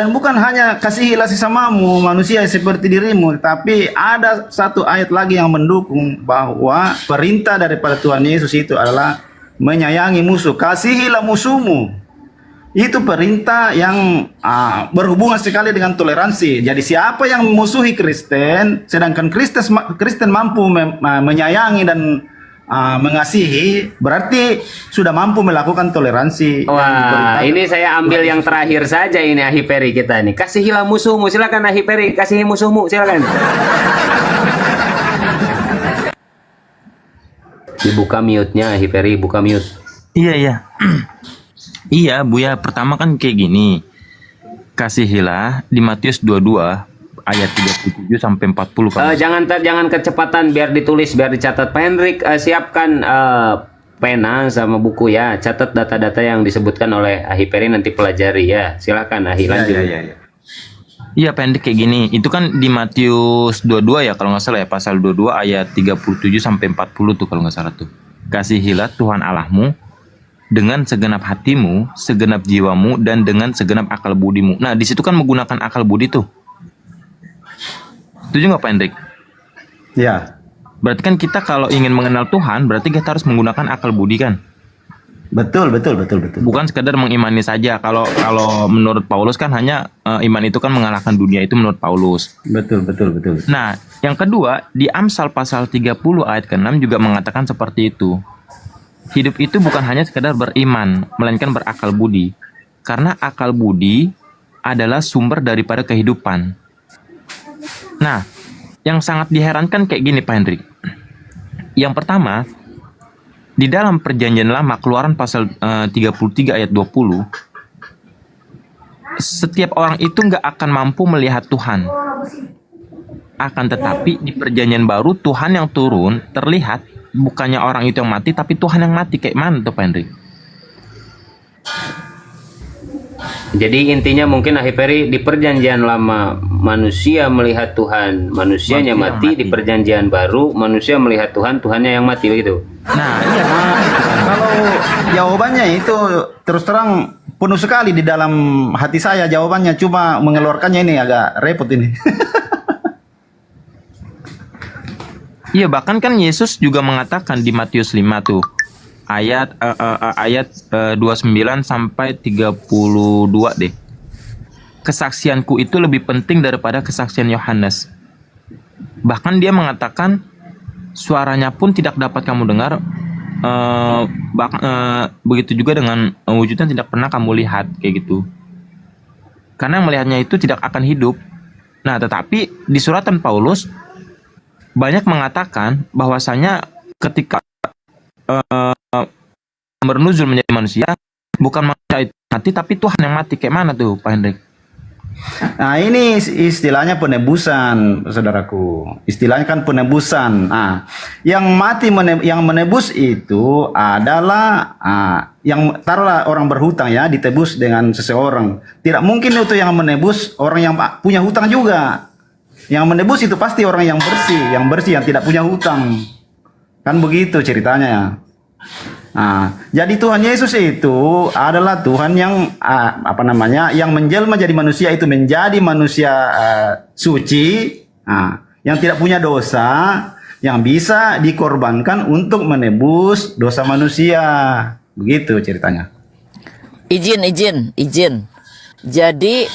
bukan hanya kasihilah sesamamu manusia seperti dirimu, tapi ada satu ayat lagi yang mendukung bahwa perintah daripada Tuhan Yesus itu adalah menyayangi musuh, kasihilah musuhmu. Itu perintah yang berhubungan sekali dengan toleransi. Jadi siapa yang memusuhi Kristen, sedangkan Kristen mampu menyayangi dan mengasihi, berarti sudah mampu melakukan toleransi. Wah, ini saya ambil yang terakhir saja ini Ahi Peri kita ini. Kasihilah musuhmu, silakan Ahi Peri, kasihi musuhmu, silakan. Dibuka mute-nya Ahi Peri, buka mute. Iya. Iya, Buya. Pertama kan kayak gini. Kasihilah di Matius 22 ayat 37 sampai 40 kan. Jangan kecepatan, biar ditulis, biar dicatat. Pak Hendrik siapkan pena sama buku ya. Catat data-data yang disebutkan oleh Ahi Peri, nanti pelajari ya. Silakan Ahi lanjut. Iya, Pak Hendrik kayak gini. Itu kan di Matius 22 ya kalau nggak salah ya, pasal 22 ayat 37 sampai 40 tuh kalau nggak salah tuh. Kasihilah Tuhan Allahmu dengan segenap hatimu, segenap jiwamu, dan dengan segenap akal budimu. Nah, di situ kan menggunakan akal budi tuh. Setuju nggak Pak Hendrik? Ya. Berarti kan kita kalau ingin mengenal Tuhan, berarti kita harus menggunakan akal budi kan? Betul. Bukan sekadar mengimani saja. Kalau menurut Paulus kan hanya iman itu kan mengalahkan dunia, itu menurut Paulus. Betul. Nah, yang kedua, di Amsal pasal 30 ayat ke-6 juga mengatakan seperti itu. Hidup itu bukan hanya sekadar beriman, melainkan berakal budi. Karena akal budi adalah sumber daripada kehidupan. Nah, yang sangat diherankan kayak gini Pak Hendrik. Yang pertama, di dalam perjanjian lama Keluaran pasal 33 ayat 20, setiap orang itu nggak akan mampu melihat Tuhan. Akan tetapi di perjanjian baru Tuhan yang turun terlihat, bukannya orang itu yang mati, tapi Tuhan yang mati. Kayak mana tuh Pak Hendrik? Jadi intinya mungkin Ahi Peri, di perjanjian lama manusia melihat Tuhan, manusianya mati. Di perjanjian baru manusia melihat Tuhan, Tuhannya yang mati begitu. Nah, iya. Kalau jawabannya itu terus terang penuh sekali di dalam hati saya jawabannya, cuma mengeluarkannya ini agak repot ini. Iya, bahkan kan Yesus juga mengatakan di Matius 5 tuh ayat 29 sampai 32 deh. Kesaksianku itu lebih penting daripada kesaksian Yohanes. Bahkan dia mengatakan suaranya pun tidak dapat kamu dengar, begitu juga dengan wujud yang tidak pernah kamu lihat kayak gitu. Karena yang melihatnya itu tidak akan hidup. Nah, tetapi di suratan Paulus banyak mengatakan bahwasanya ketika bernuzul menjadi manusia, bukan manusia itu mati, tapi Tuhan yang mati. Kayak mana tuh, Pak Hendrik? Nah, ini istilahnya penebusan, saudaraku. Istilahnya kan penebusan. Nah, yang mati yang menebus itu adalah yang taruhlah orang berhutang ya, ditebus dengan seseorang. Tidak mungkin itu yang menebus orang yang punya hutang juga. Yang menebus itu pasti orang yang bersih yang tidak punya hutang. Kan begitu ceritanya ya. Nah, jadi Tuhan Yesus itu adalah Tuhan yang yang menjelma jadi manusia, itu menjadi manusia suci, yang tidak punya dosa, yang bisa dikorbankan untuk menebus dosa manusia. Begitu ceritanya. Izin. Jadi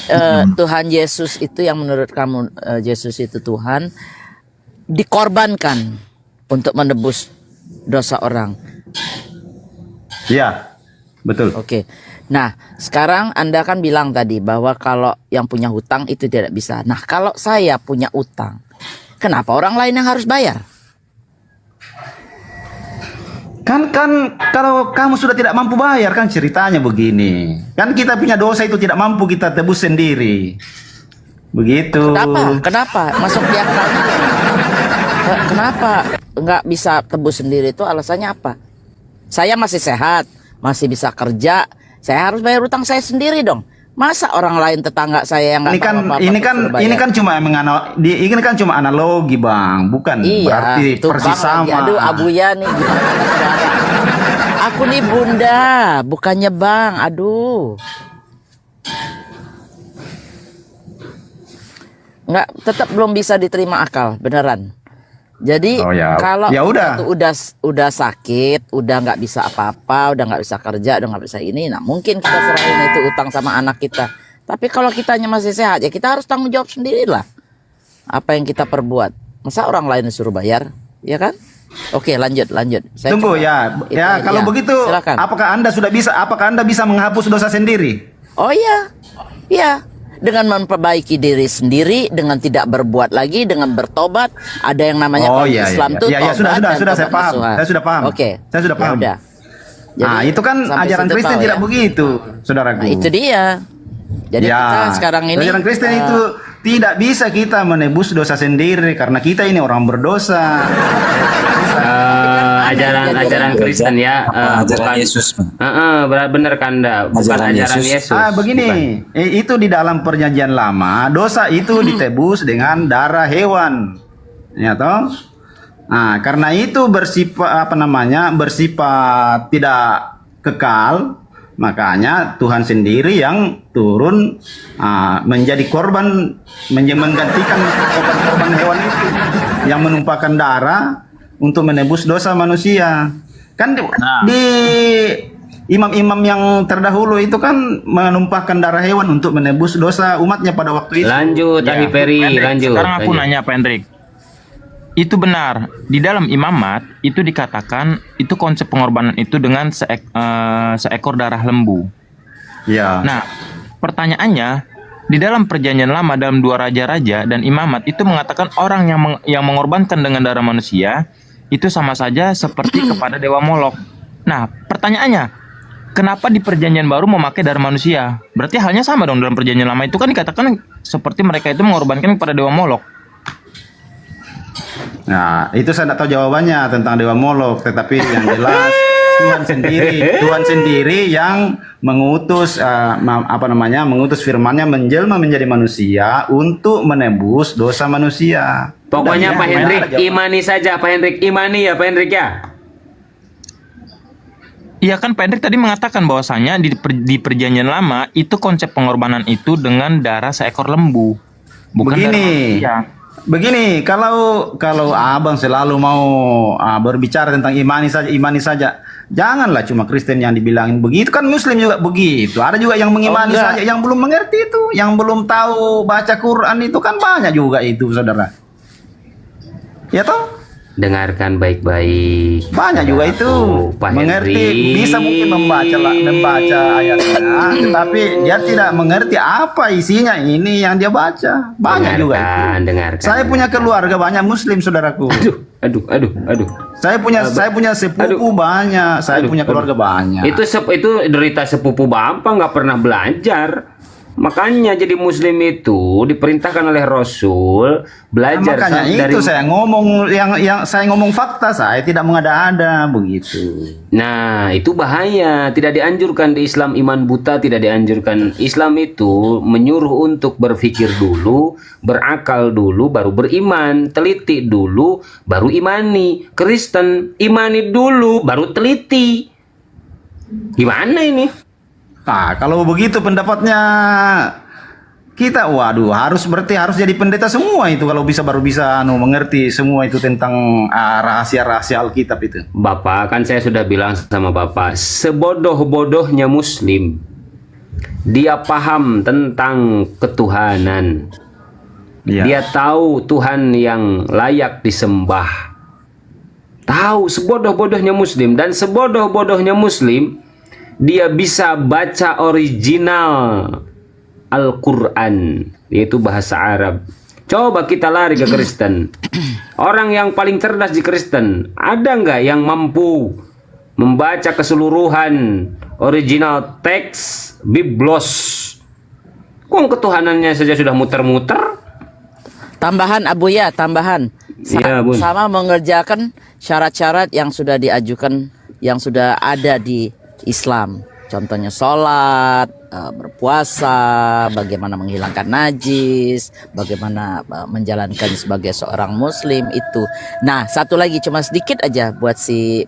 Tuhan Yesus itu yang menurut kamu Yesus itu Tuhan dikorbankan untuk menebus dosa orang. Iya, betul. Oke. Nah, sekarang Anda kan bilang tadi bahwa kalau yang punya hutang itu tidak bisa. Nah, kalau saya punya utang, kenapa orang lain yang harus bayar? Kan kalau kamu sudah tidak mampu bayar, kan ceritanya begini. Kan kita punya dosa itu tidak mampu kita tebus sendiri. Begitu. Kenapa? Masuk di akalnya. Kenapa nggak bisa tebus sendiri itu alasannya apa? Saya masih sehat, masih bisa kerja, saya harus bayar utang saya sendiri dong. Masa orang lain tetangga saya yang nggak tahu apa-apa ini kan cuma analogi, Bang, bukan berarti persis sama. Aduh, Abuya nih gimana saudara? Aku nih Bunda, bukannya Bang. Aduh. Nggak, tetap belum bisa diterima akal, beneran. Jadi kalau itu udah sakit, udah nggak bisa apa-apa, udah nggak bisa kerja, udah nggak bisa ini, nah mungkin kita serahin itu utang sama anak kita. Tapi kalau kitanya masih sehat, ya kita harus tanggung jawab sendiri lah apa yang kita perbuat. Masa orang lain disuruh bayar, ya kan? Oke, lanjut. Saya tunggu ya kalau begitu, silakan. Apakah Anda bisa menghapus dosa sendiri? Oh iya. Dengan memperbaiki diri sendiri, dengan tidak berbuat lagi, dengan bertobat. Ada yang namanya Islam tuh tobat. Saya sudah paham. Oke. Saya sudah paham. Ya udah. Nah, itu kan ajaran Kristen tidak begitu, saudaraku. Nah, itu dia. Jadi kita sekarang ini ajaran Kristen itu tidak bisa kita menebus dosa sendiri karena kita ini orang berdosa. Ajaran Kristen ya, ajaran bukan Yesus. Benar kan Anda, bukan ajaran Yesus. Begini, itu di dalam perjanjian lama dosa itu ditebus dengan darah hewan, ya toh. Nah, karena itu bersifat tidak kekal, makanya Tuhan sendiri yang turun menjadi korban, menggantikan korban hewan itu yang menumpahkan darah untuk menebus dosa manusia. Kan di imam-imam yang terdahulu itu kan menumpahkan darah hewan untuk menebus dosa umatnya pada waktu itu. Lanjut, lanjut. Sekarang aku nanya Pak Hendrik. Itu benar, di dalam imamat itu dikatakan itu konsep pengorbanan itu dengan seekor darah lembu. Ya. Nah, pertanyaannya, di dalam perjanjian lama dalam 2 raja-raja dan imamat itu mengatakan orang yang mengorbankan dengan darah manusia itu sama saja seperti kepada dewa Molok. Nah, pertanyaannya, kenapa di perjanjian baru memakai darah manusia? Berarti halnya sama dong, dalam perjanjian lama itu kan dikatakan seperti mereka itu mengorbankan kepada dewa Molok. Nah, itu saya tidak tahu jawabannya tentang dewa Molok, tetapi yang jelas Tuhan sendiri yang mengutus mengutus firman-Nya menjelma menjadi manusia untuk menebus dosa manusia. Pokoknya Pak Hendrik, imani saja Pak Hendrik, imani ya Pak Hendrik ya. Iya kan Pak Hendrik tadi mengatakan bahwasanya di perjanjian lama itu konsep pengorbanan itu dengan darah seekor lembu, bukan darah manusia. Begini, kalau abang selalu mau berbicara tentang imani saja, janganlah cuma Kristen yang dibilangin begitu, kan Muslim juga begitu. Ada juga yang mengimani saja, yang belum mengerti itu, yang belum tahu baca Quran itu kan banyak juga itu, saudara. Ya toh? dengarkan baik-baik. Banyak juga itu Pak mengerti, Henry. bisa mungkin membaca ayatnya, tetapi dia tidak mengerti apa isinya ini yang dia baca. Banyak juga itu. Dengarkan. Saya punya keluarga banyak Muslim, saudaraku. Aduh. Saya punya sepupu banyak, saya punya keluarga banyak. Itu derita sepupu Bapak nggak pernah belajar. Makanya jadi Muslim itu diperintahkan oleh Rasul belajar makanya dari. itu saya ngomong yang saya ngomong fakta, saya tidak mengada-ada begitu. Nah, itu bahaya. Tidak dianjurkan di Islam iman buta, tidak dianjurkan. Islam itu menyuruh untuk berpikir dulu, berakal dulu, baru beriman. Teliti dulu, baru imani. Kristen, imani dulu, baru teliti. Gimana ini? Nah, kalau begitu pendapatnya kita, waduh, harus jadi pendeta semua itu kalau baru bisa mengerti semua itu tentang rahasia-rahasia Alkitab itu. Bapak, kan saya sudah bilang sama Bapak, sebodoh-bodohnya Muslim, dia paham tentang ketuhanan. Iya. Dia tahu Tuhan yang layak disembah. Tahu, sebodoh-bodohnya Muslim. Dan sebodoh-bodohnya Muslim, dia bisa baca original Al-Quran, yaitu bahasa Arab. Coba kita lari ke Kristen. Orang yang paling cerdas di Kristen, ada nggak yang mampu membaca keseluruhan original teks Biblos? Kok ketuhanannya saja sudah muter-muter? Tambahan Abuya, tambahan. Iya, Bun. Sama mengerjakan syarat-syarat yang sudah diajukan, yang sudah ada di Islam. Contohnya sholat, berpuasa, bagaimana menghilangkan najis, bagaimana menjalankan sebagai seorang Muslim itu. Nah, satu lagi cuma sedikit aja buat si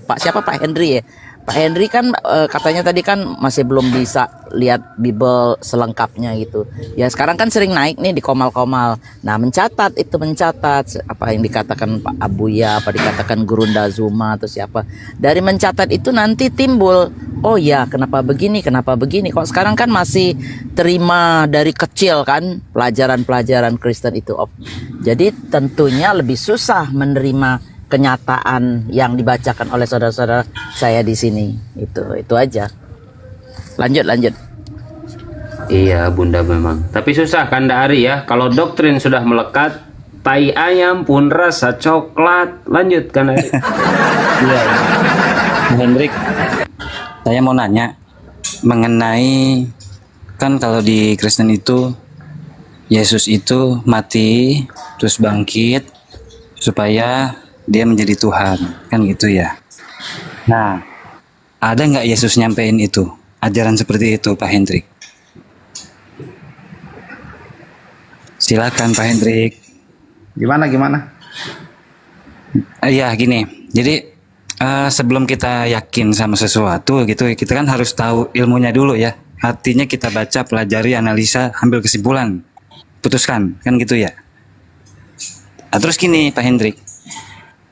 Pak Henry ya. Pak Henry kan katanya tadi kan masih belum bisa lihat Bible selengkapnya gitu. Ya sekarang kan sering naik nih di komal-komal. Nah mencatat apa yang dikatakan Pak Abuya, apa dikatakan Gurunda Zuma atau siapa. Dari mencatat itu nanti timbul, oh ya kenapa begini. Kok sekarang kan masih terima dari kecil kan pelajaran-pelajaran Kristen itu. Jadi tentunya lebih susah menerima kenyataan yang dibacakan oleh saudara-saudara saya di sini. Itu aja. Lanjut. Iya, Bunda memang. Tapi susah kan Ari ya. Kalau doktrin sudah melekat, tai ayam pun rasa coklat. Lanjut kan Ari. Iya. Hendrik, saya mau nanya mengenai, kan kalau di Kristen itu Yesus itu mati terus bangkit supaya dia menjadi Tuhan, kan gitu ya. Nah, ada nggak Yesus nyampein itu, ajaran seperti itu, Pak Hendrik? Silakan Pak Hendrik. Gimana? Ya gini, jadi sebelum kita yakin sama sesuatu gitu, kita kan harus tahu ilmunya dulu ya. Artinya kita baca, pelajari, analisa, ambil kesimpulan, putuskan, kan gitu ya. Nah, terus gini Pak Hendrik,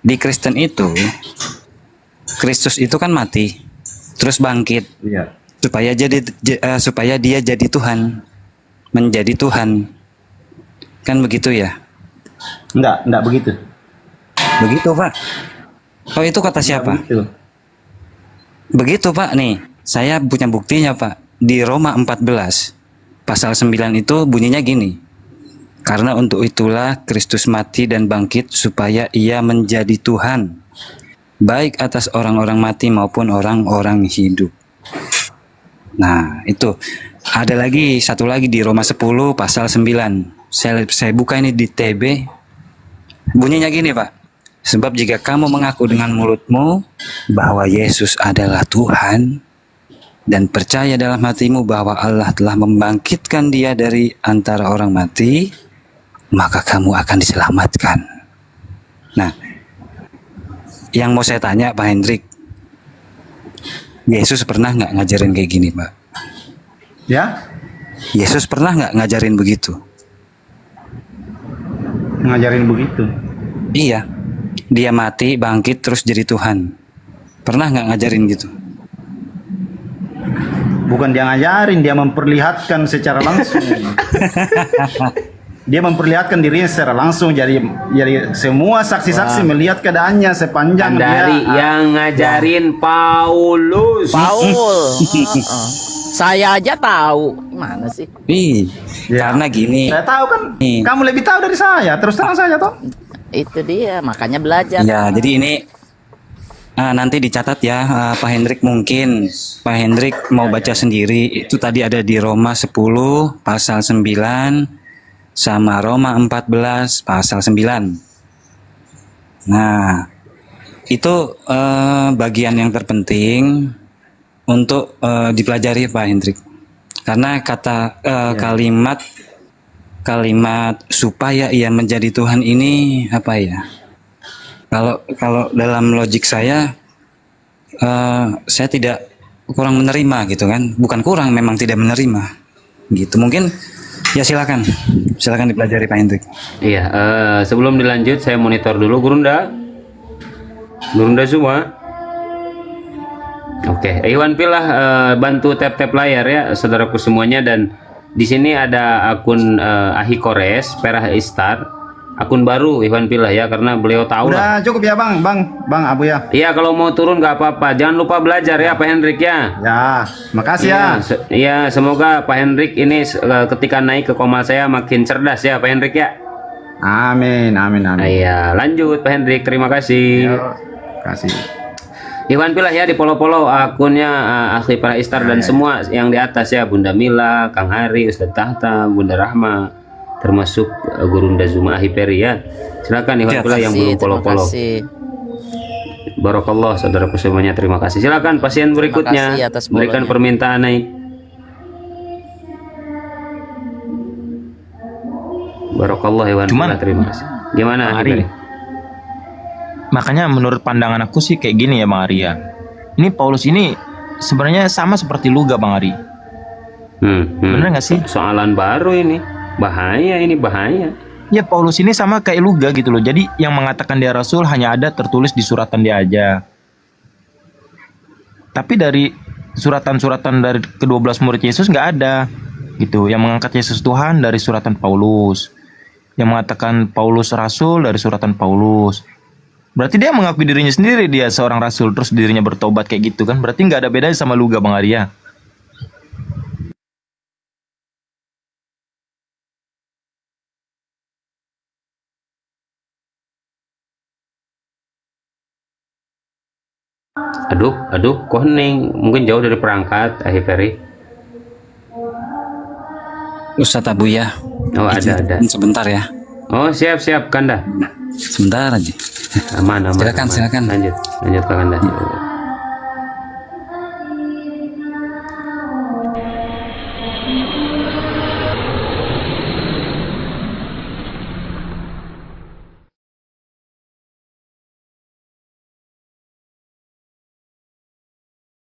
di Kristen itu Kristus itu kan mati terus bangkit, Iya. supaya dia jadi Tuhan, menjadi Tuhan, kan begitu ya? Enggak begitu. Begitu Pak. Oh itu kata siapa? Begitu Pak, nih saya punya buktinya Pak. Di Roma 14 pasal 9 itu bunyinya gini, karena untuk itulah Kristus mati dan bangkit supaya ia menjadi Tuhan, baik atas orang-orang mati maupun orang-orang hidup. Nah itu ada lagi satu lagi di Roma 10 pasal 9. Saya buka ini di TB. Bunyinya gini Pak, sebab jika kamu mengaku dengan mulutmu bahwa Yesus adalah Tuhan dan percaya dalam hatimu bahwa Allah telah membangkitkan dia dari antara orang mati, maka kamu akan diselamatkan. Nah, yang mau saya tanya Pak Hendrik, Yesus pernah nggak ngajarin kayak gini Pak? Ya? Yesus pernah nggak ngajarin begitu? Ngajarin begitu? Iya, dia mati, bangkit, terus jadi Tuhan. Pernah nggak ngajarin gitu? Bukan dia ngajarin, dia memperlihatkan secara langsung. dia memperlihatkan dirinya secara langsung, jadi semua saksi-saksi melihat keadaannya sepanjang Dari dia yang ngajarin Paulus. Paul. Saya aja tahu. Gimana sih? Karena gini. saya tahu kan, kamu lebih tahu dari saya, terus terang saja toh. Itu dia, makanya belajar. Ya, jadi ini nanti dicatat ya, Pak Hendrik, mungkin Pak Hendrik mau baca sendiri. Itu tadi ada di Roma 10 pasal 9 sama Roma 14 pasal 9. Nah, itu bagian yang terpenting untuk dipelajari Pak Hendrik. Karena kata kalimat supaya ia menjadi Tuhan ini apa ya? Kalau dalam logik saya tidak kurang menerima gitu kan? Bukan kurang, memang tidak menerima. Gitu. Mungkin ya silakan dipelajari Pak Hendrik. Iya, sebelum dilanjut saya monitor dulu Gurunda semua. Oke, Iwan Pilah bantu tap layar ya saudaraku semuanya, dan di sini ada akun Ahi Kores, Perah Istar, akun baru Iwan Pilah ya, karena beliau tahu lah. Udah cukup ya Bang Abu ya. Iya, kalau mau turun nggak apa-apa, jangan lupa belajar ya Pak Hendrik ya. Ya, makasih ya. Iya, semoga Pak Hendrik ini ketika naik ke Komal saya makin cerdas ya Pak Hendrik ya. Amin. Iya, lanjut Pak Hendrik, terima kasih. Kasih. Iwan Pilah ya, di follow akunnya Akhi Para Istar dan semua yang di atas ya, Bunda Mila, Kang Hari, Ustadz Tahta, Bunda Rahma, termasuk Gurunda Zuma Ahiperi ya. Silakan Iwan Pilah yang belum follow. Barakallah saudaraku semuanya, terima kasih. Silakan pasien berikutnya berikan permintaan naik. Barakallah Iwan Pilah, terima kasih. Gimana Ahiperi? Makanya menurut pandangan aku sih kayak gini ya Bang Arya. Ini Paulus ini sebenarnya sama seperti Luga Bang Ari. Bener nggak sih? Soalan baru ini. Bahaya. Ya Paulus ini sama kayak Luga gitu loh. Jadi yang mengatakan dia Rasul hanya ada tertulis di suratan dia aja. Tapi dari suratan-suratan dari ke-12 murid Yesus nggak ada gitu. Yang mengangkat Yesus Tuhan dari suratan Paulus. Yang mengatakan Paulus Rasul dari suratan Paulus. Berarti dia mengakui dirinya sendiri dia seorang rasul, terus dirinya bertobat kayak gitu kan. Berarti nggak ada bedanya sama Luga Bang Arya. Aduh, kok hening? Mungkin jauh dari perangkat, Ahiperi. Ustadz Abu ya. Oh, ada. Sebentar ya. Oh, siap Kanda. Sebentar aja. Aman. Silakan. Lanjut Kanda.